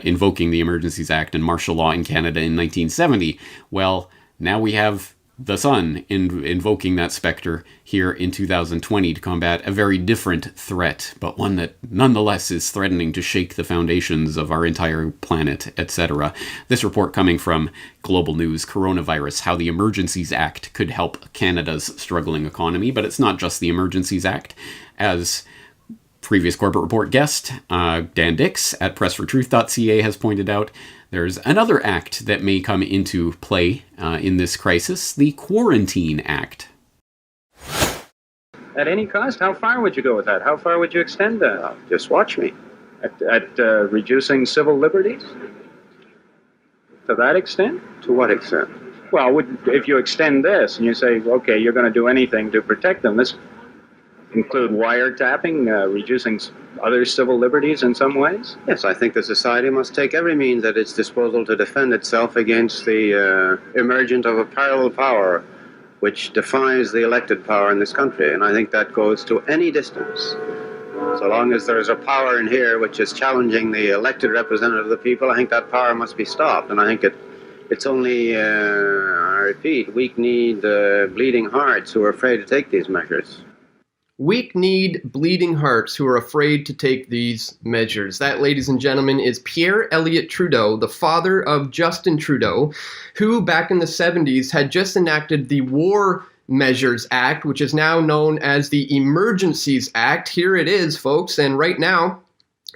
Speaker 2: invoking the Emergencies Act and martial law in Canada in 1970. Well, now we have the Sun invoking that specter here in 2020 to combat a very different threat, but one that nonetheless is threatening to shake the foundations of our entire planet, etc. This report coming from Global News, Coronavirus, how the Emergencies Act could help Canada's struggling economy. But it's not just the Emergencies Act. As previous Corbett Report guest, Dan Dix at pressfortruth.ca has pointed out, there's another act that may come into play in this crisis, the Quarantine Act.
Speaker 15: At any cost? How far would you go with that? How far would you extend that? Just watch me. At reducing civil liberties? To that extent? To what extent? Well, if you extend this and you say, okay, you're going to do anything to protect them, this include wiretapping, reducing other civil liberties in some ways?
Speaker 16: Yes, I think the society must take every means at its disposal to defend itself against the emergence of a parallel power which defies the elected power in this country. And I think that goes to any distance. So long as there is a power in here which is challenging the elected representative of the people, I think that power must be stopped. And I think it's only, I repeat, weak-kneed, bleeding hearts who are afraid to take these measures.
Speaker 17: Weak-kneed, bleeding hearts who are afraid to take these measures. That, ladies and gentlemen, is Pierre Elliott Trudeau, the father of Justin Trudeau, who back in the 70s had just enacted the War Measures Act, which is now known as the Emergencies Act. Here it is, folks, and right now,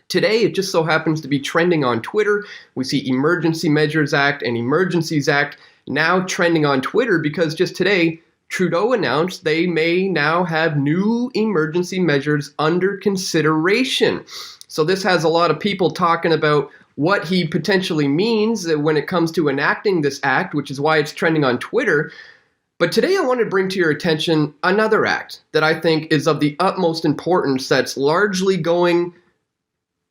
Speaker 17: today, it just so happens to be trending on Twitter. We see Emergency Measures Act and Emergencies Act now trending on Twitter because just today, Trudeau announced they may now have new emergency measures under consideration. So this has a lot of people talking about what he potentially means when it comes to enacting this act, which is why it's trending on Twitter. But today I want to bring to your attention another act that I think is of the utmost importance that's largely going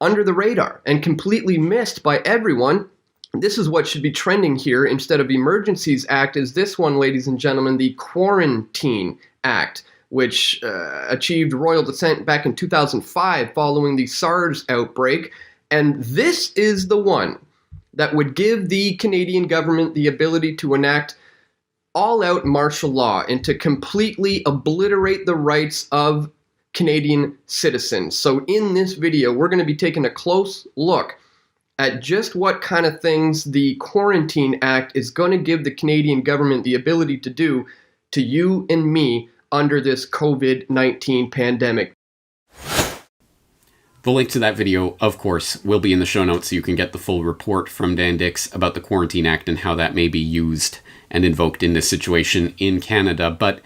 Speaker 17: under the radar and completely missed by everyone. This is what should be trending here instead of Emergencies Act is this one, ladies and gentlemen, the Quarantine Act, which achieved royal descent back in 2005 following the SARS outbreak. And this is the one that would give the Canadian government the ability to enact all-out martial law and to completely obliterate the rights of Canadian citizens. So in this video, we're going to be taking a close look at just what kind of things the Quarantine Act is going to give the Canadian government the ability to do to you and me under this COVID-19 pandemic.
Speaker 2: The link to that video, of course, will be in the show notes so you can get the full report from Dan Dix about the Quarantine Act and how that may be used and invoked in this situation in Canada. But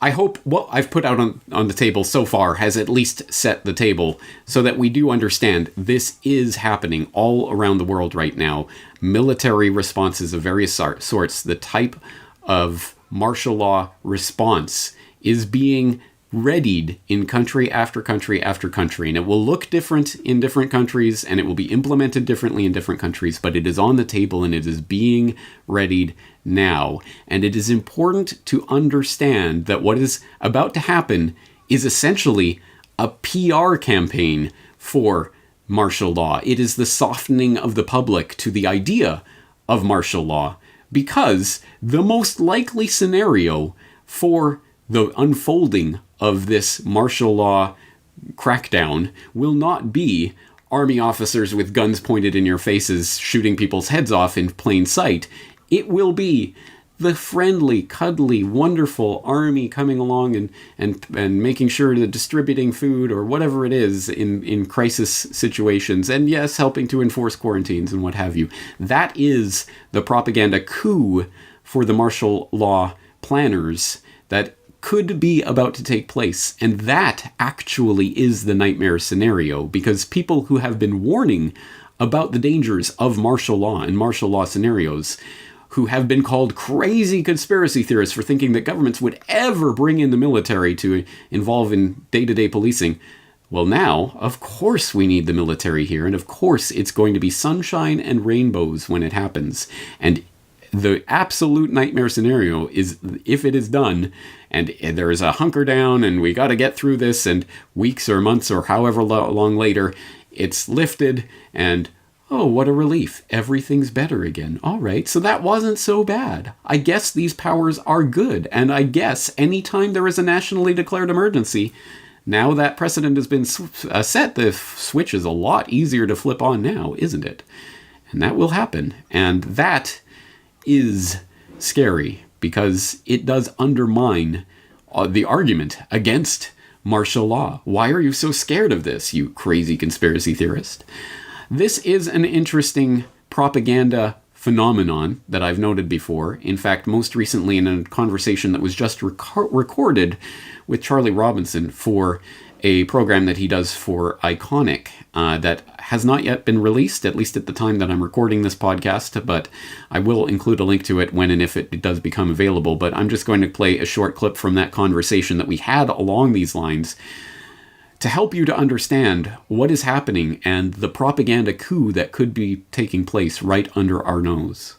Speaker 2: I hope what I've put out on the table so far has at least set the table so that we do understand this is happening all around the world right now. Military responses of various sorts, the type of martial law response is being readied in country after country after country. And it will look different in different countries and it will be implemented differently in different countries, but it is on the table and it is being readied now. And it is important to understand that what is about to happen is essentially a PR campaign for martial law. It is the softening of the public to the idea of martial law, because the most likely scenario for the unfolding of this martial law crackdown will not be army officers with guns pointed in your faces shooting people's heads off in plain sight. It will be the friendly, cuddly, wonderful army coming along and making sure that distributing food or whatever it is in crisis situations, and yes, helping to enforce quarantines and what have you. That is the propaganda coup for the martial law planners that could be about to take place. And that actually is the nightmare scenario, because people who have been warning about the dangers of martial law and martial law scenarios, who have been called crazy conspiracy theorists for thinking that governments would ever bring in the military to involve in day-to-day policing. Well, now, of course we need the military here, and of course it's going to be sunshine and rainbows when it happens. And the absolute nightmare scenario is if it is done, and there is a hunker down, and we got to get through this, and weeks or months or however long later, it's lifted, and oh, what a relief. Everything's better again. All right, so that wasn't so bad. I guess these powers are good, and I guess anytime there is a nationally declared emergency, now that precedent has been set, the switch is a lot easier to flip on now, isn't it? And that will happen, and that is scary, because it does undermine the argument against martial law. Why are you so scared of this, you crazy conspiracy theorist? This is an interesting propaganda phenomenon that I've noted before. In fact, most recently in a conversation that was just recorded with Charlie Robinson for a program that he does for Iconic that has not yet been released, at least at the time that I'm recording this podcast, but I will include a link to it when and if it does become available. But I'm just going to play a short clip from that conversation that we had along these lines to help you to understand what is happening and the propaganda coup that could be taking place right under our nose.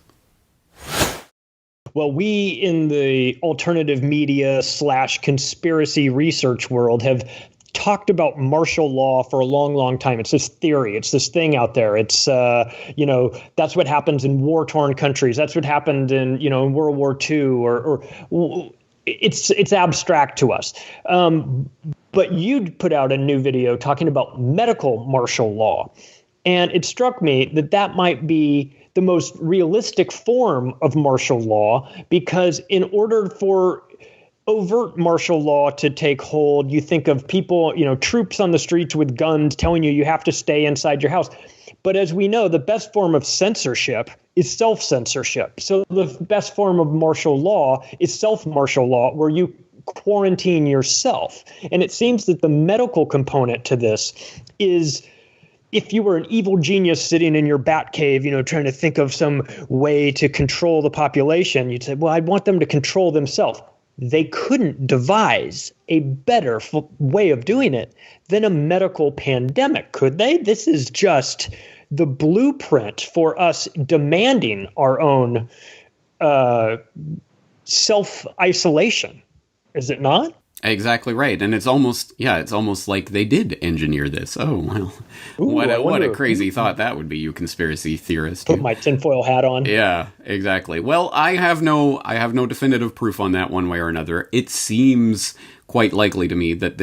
Speaker 18: Well, we in the alternative media / conspiracy research world have talked about martial law for a long, long time. It's this theory. It's this thing out there. It's, that's what happens in war-torn countries. That's what happened in, in World War II or it's abstract to us. But you'd put out a new video talking about medical martial law. And it struck me that that might be the most realistic form of martial law, because in order for overt martial law to take hold, you think of people, troops on the streets with guns telling you have to stay inside your house. But as we know, the best form of censorship is self-censorship. So the best form of martial law is self-martial law, where you quarantine yourself. And it seems that the medical component to this is, if you were an evil genius sitting in your bat cave, trying to think of some way to control the population, you'd say, well, I'd want them to control themselves. They couldn't devise a better way of doing it than a medical pandemic, could they? This is just the blueprint for us demanding our own self-isolation. Is it not?
Speaker 2: Exactly right. And it's almost like they did engineer this. Oh, well, what a crazy thought that would be, you conspiracy theorist.
Speaker 18: Put my tinfoil hat on.
Speaker 2: Yeah, exactly. Well, I have no definitive proof on that one way or another. It seems quite likely to me that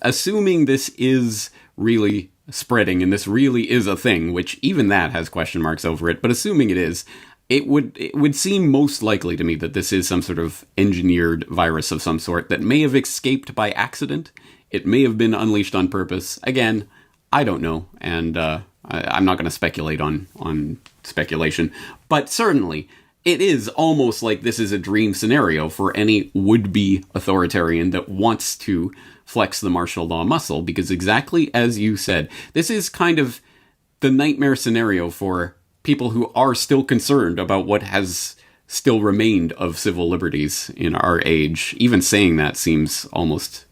Speaker 2: assuming this is really spreading and this really is a thing, which even that has question marks over it, but assuming it is, it would seem most likely to me that this is some sort of engineered virus of some sort that may have escaped by accident. It may have been unleashed on purpose. Again, I don't know, and I'm not going to speculate on speculation. But certainly, it is almost like this is a dream scenario for any would-be authoritarian that wants to flex the martial law muscle, because exactly as you said, this is kind of the nightmare scenario for people who are still concerned about what has still remained of civil liberties in our age. Even saying that seems almost,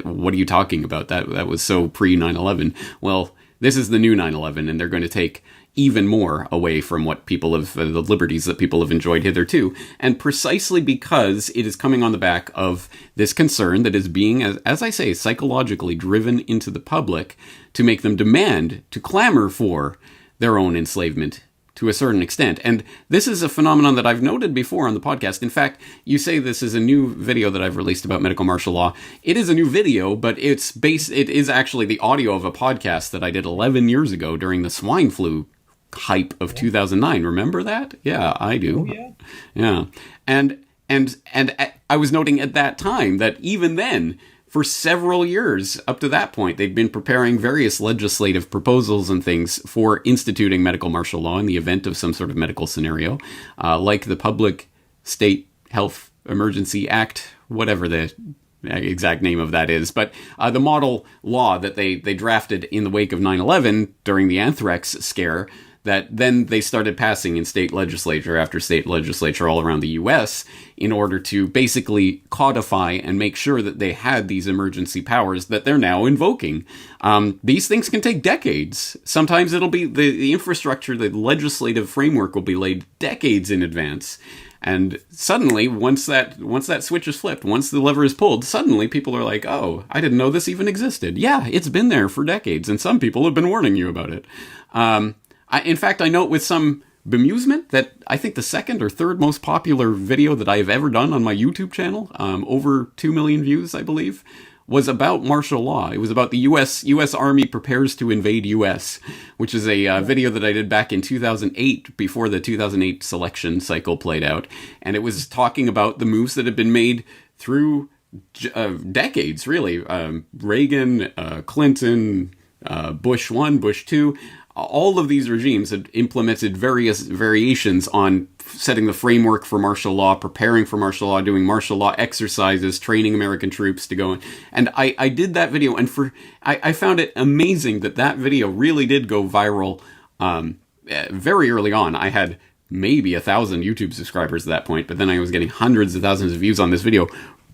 Speaker 2: what are you talking about? That was so pre-9/11. Well, this is the new 9/11, and they're going to take even more away from what the liberties that people have enjoyed hitherto. And precisely because it is coming on the back of this concern that is being, as I say, psychologically driven into the public to make them demand, to clamor for their own enslavement, to a certain extent. And this is a phenomenon that I've noted before on the podcast. In fact, you say this is a new video that I've released about medical martial law. It is a new video, but it is actually the audio of a podcast that I did 11 years ago during the swine flu hype of 2009. Remember that? Yeah, I do. Oh, yeah. And I was noting at that time that even then, for several years up to that point, they'd been preparing various legislative proposals and things for instituting medical martial law in the event of some sort of medical scenario, like the Public State Health Emergency Act, whatever the exact name of that is. But the model law that they drafted in the wake of 9/11 during the anthrax scare, that then they started passing in state legislature after state legislature all around the U.S. in order to basically codify and make sure that they had these emergency powers that they're now invoking. These things can take decades. Sometimes it'll be the infrastructure, the legislative framework will be laid decades in advance. And suddenly, once that switch is flipped, once the lever is pulled, suddenly people are like, oh, I didn't know this even existed. Yeah, it's been there for decades, and some people have been warning you about it. In fact, I note with some bemusement that I think the second or third most popular video that I have ever done on my YouTube channel, over 2 million views, I believe, was about martial law. It was about the U.S. Army prepares to invade U.S., which is a video that I did back in 2008, before the 2008 selection cycle played out. And it was talking about the moves that had been made through decades, really. Reagan, Clinton, Bush 1, Bush 2. All of these regimes had implemented various variations on setting the framework for martial law, preparing for martial law, doing martial law exercises, training American troops to go in. And I did that video, and I found it amazing that video really did go viral very early on. I had maybe 1,000 YouTube subscribers at that point, but then I was getting hundreds of thousands of views on this video,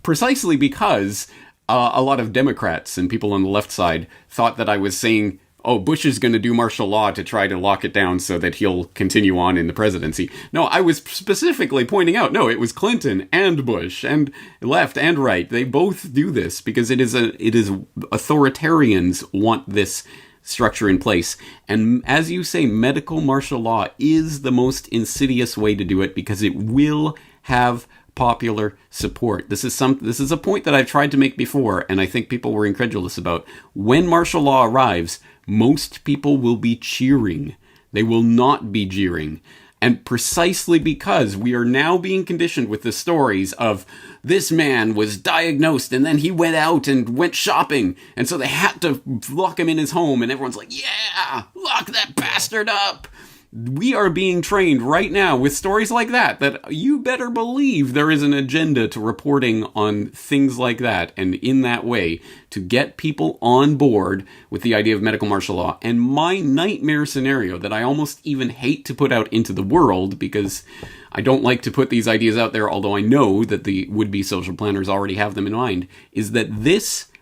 Speaker 2: precisely because a lot of Democrats and people on the left side thought that I was saying, oh, Bush is going to do martial law to try to lock it down so that he'll continue on in the presidency. No, I was specifically pointing out, no, it was Clinton and Bush and left and right. They both do this because it is authoritarians want this structure in place. And as you say, medical martial law is the most insidious way to do it because it will have popular support. This is a point that I've tried to make before, and I think people were incredulous about. When martial law arrives, most people will be cheering. They will not be jeering. And precisely because we are now being conditioned with the stories of this man was diagnosed and then he went out and went shopping, and so they had to lock him in his home, and everyone's like, yeah, lock that bastard up. We are being trained right now with stories like that you better believe there is an agenda to reporting on things like that, and in that way to get people on board with the idea of medical martial law. And my nightmare scenario that I almost even hate to put out into the world, because I don't like to put these ideas out there, although I know that the would-be social planners already have them in mind, is that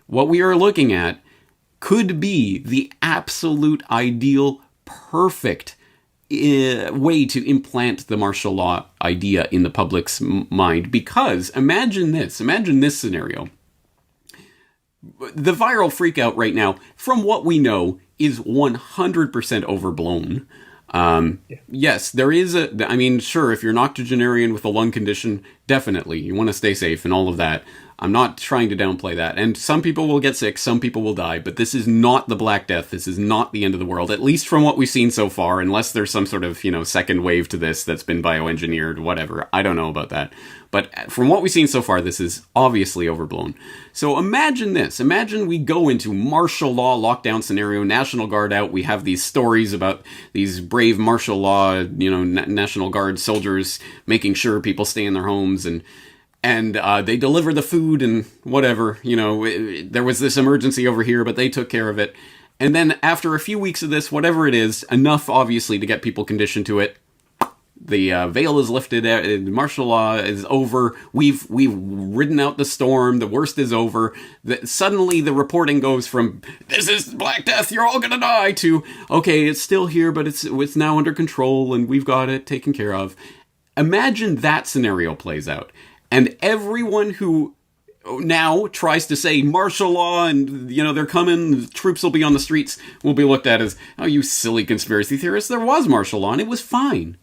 Speaker 2: what we are looking at, could be the absolute ideal, perfect way to implant the martial law idea in the public's mind. Because imagine this scenario. The viral freakout right now, from what we know, is 100% overblown. Yes, there is sure, if you're an octogenarian with a lung condition, definitely, you want to stay safe and all of that. I'm not trying to downplay that. And some people will get sick, some people will die, but this is not the Black Death. This is not the end of the world, at least from what we've seen so far, unless there's some sort of, second wave to this that's been bioengineered, whatever. I don't know about that. But from what we've seen so far, this is obviously overblown. So imagine this. Imagine we go into martial law lockdown scenario, National Guard out. We have these stories about these brave martial law, National Guard soldiers making sure people stay in their homes, and they deliver the food and whatever, there was this emergency over here, but they took care of it. And then after a few weeks of this, whatever it is, enough obviously to get people conditioned to it, the veil is lifted, martial law is over, we've ridden out the storm, the worst is over. Suddenly the reporting goes from, this is Black Death, you're all gonna die, to, okay, it's still here, but it's now under control and we've got it taken care of. Imagine that scenario plays out. And everyone who now tries to say martial law and, they're coming, troops will be on the streets, will be looked at as, oh, you silly conspiracy theorists, there was martial law and it was fine.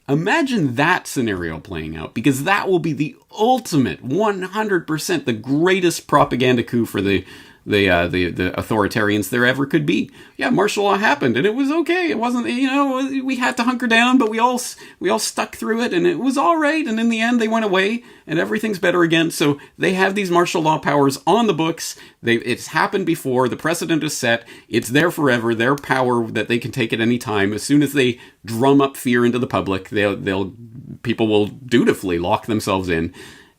Speaker 2: Imagine that scenario playing out, because that will be the ultimate, 100%, the greatest propaganda coup for the authoritarians there ever could be. Yeah, martial law happened and it was okay. It wasn't, we had to hunker down, but we all stuck through it and it was all right. And in the end, they went away and everything's better again. So they have these martial law powers on the books. It's happened before. The precedent is set. It's there forever. Their power that they can take at any time. As soon as they drum up fear into the public, people will dutifully lock themselves in.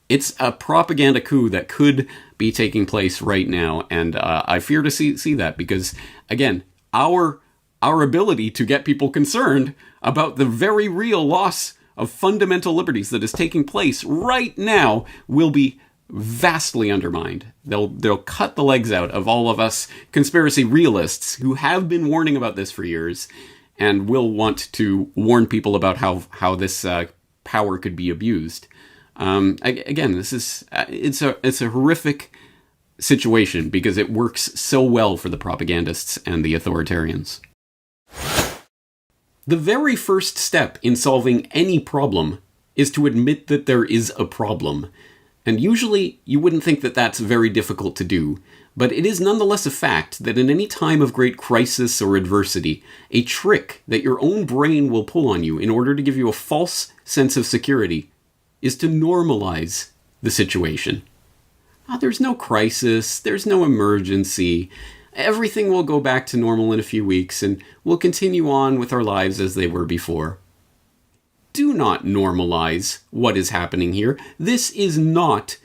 Speaker 2: It's a propaganda coup that could be taking place right now, and I fear to see that, because, again, our ability to get people concerned about the very real loss of fundamental liberties that is taking place right now will be vastly undermined. They'll cut the legs out of all of us conspiracy realists who have been warning about this for years, and will want to warn people about how this power could be abused. Again, it's a horrific situation because it works so well for the propagandists and the authoritarians. The very first step in solving any problem is to admit that there is a problem. And usually you wouldn't think that that's very difficult to do, but it is nonetheless a fact that in any time of great crisis or adversity, a trick that your own brain will pull on you in order to give you a false sense of security is to normalize the situation. There's no crisis, there's no emergency, everything will go back to normal in a few weeks and we'll continue on with our lives as they were before. Do not normalize what is happening here. This is not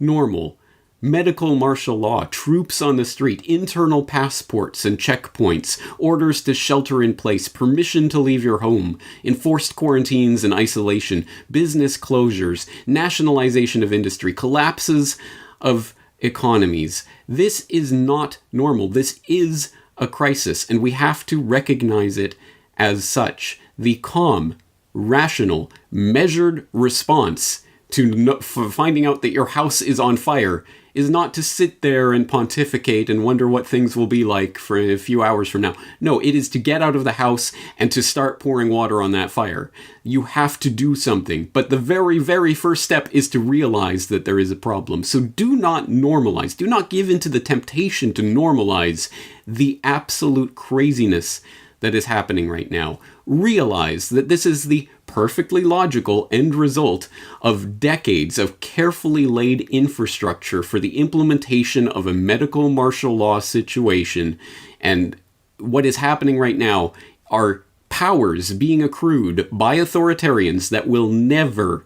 Speaker 2: normal. Medical martial law, troops on the street, internal passports and checkpoints, orders to shelter in place, permission to leave your home, enforced quarantines and isolation, business closures, nationalization of industry, collapses of economies. This is not normal. This is a crisis, and we have to recognize it as such. The calm, rational, measured response to finding out that your house is on fire is not to sit there and pontificate and wonder what things will be like for a few hours from now. No, it is to get out of the house and to start pouring water on that fire. You have to do something, but the very, very first step is to realize that there is a problem. So do not normalize, do not give in to the temptation to normalize the absolute craziness that is happening right now. Realize that this is the perfectly logical end result of decades of carefully laid infrastructure for the implementation of a medical martial law situation. And what is happening right now are powers being accrued by authoritarians that will never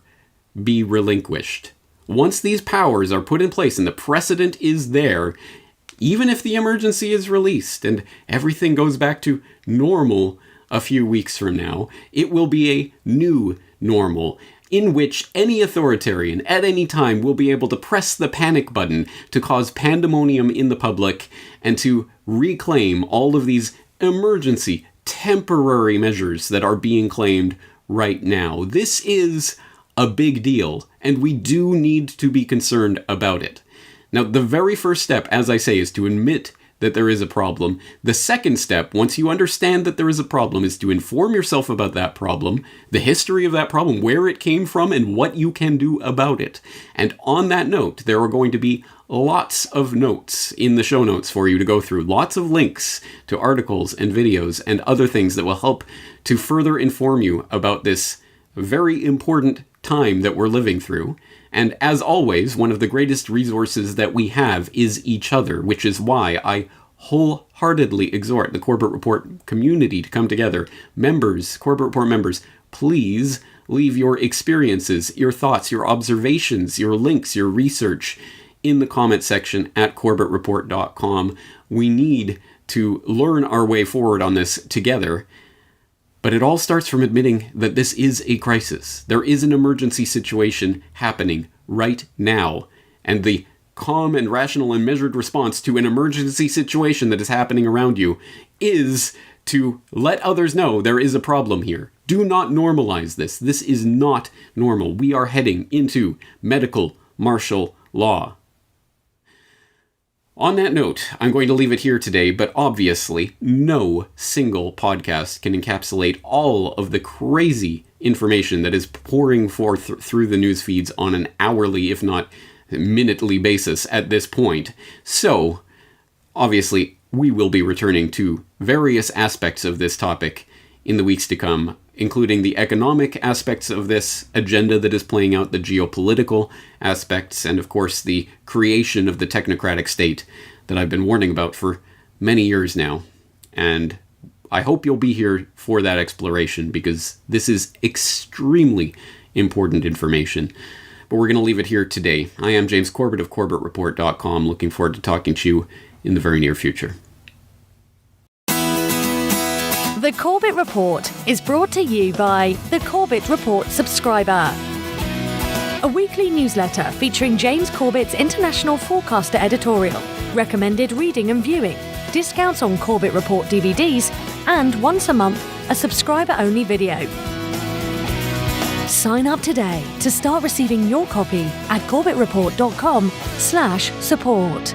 Speaker 2: be relinquished. Once these powers are put in place and the precedent is there, even if the emergency is released and everything goes back to normal a few weeks from now, it will be a new normal in which any authoritarian at any time will be able to press the panic button to cause pandemonium in the public and to reclaim all of these emergency, temporary measures that are being claimed right now. This is a big deal, and we do need to be concerned about it. Now, the very first step, as I say, is to admit that there is a problem. The second step, once you understand that there is a problem, is to inform yourself about that problem, the history of that problem, where it came from, and what you can do about it. And on that note, there are going to be lots of notes in the show notes for you to go through, lots of links to articles and videos and other things that will help to further inform you about this very important time that we're living through. And as always, one of the greatest resources that we have is each other, which is why I wholeheartedly exhort the Corbett Report community to come together. Members, Corbett Report members, please leave your experiences, your thoughts, your observations, your links, your research in the comment section at corbettreport.com. We need to learn our way forward on this together. But it all starts from admitting that this is a crisis. There is an emergency situation happening right now. And the calm and rational and measured response to an emergency situation that is happening around you is to let others know there is a problem here. Do not normalize this. This is not normal. We are heading into medical martial law. On that note, I'm going to leave it here today, but obviously, no single podcast can encapsulate all of the crazy information that is pouring forth through the news feeds on an hourly, if not minutely basis at this point. So, obviously, we will be returning to various aspects of this topic in the weeks to come, including the economic aspects of this agenda that is playing out, the geopolitical aspects, and of course the creation of the technocratic state that I've been warning about for many years now. And I hope you'll be here for that exploration, because this is extremely important information. But we're going to leave it here today. I am James Corbett of CorbettReport.com. Looking forward to talking to you in the very near future.
Speaker 1: The Corbett Report is brought to you by the Corbett Report subscriber, a weekly newsletter featuring James Corbett's International Forecaster editorial, recommended reading and viewing, discounts on Corbett Report DVDs, and once a month, a subscriber-only video. Sign up today to start receiving your copy at CorbettReport.com/support.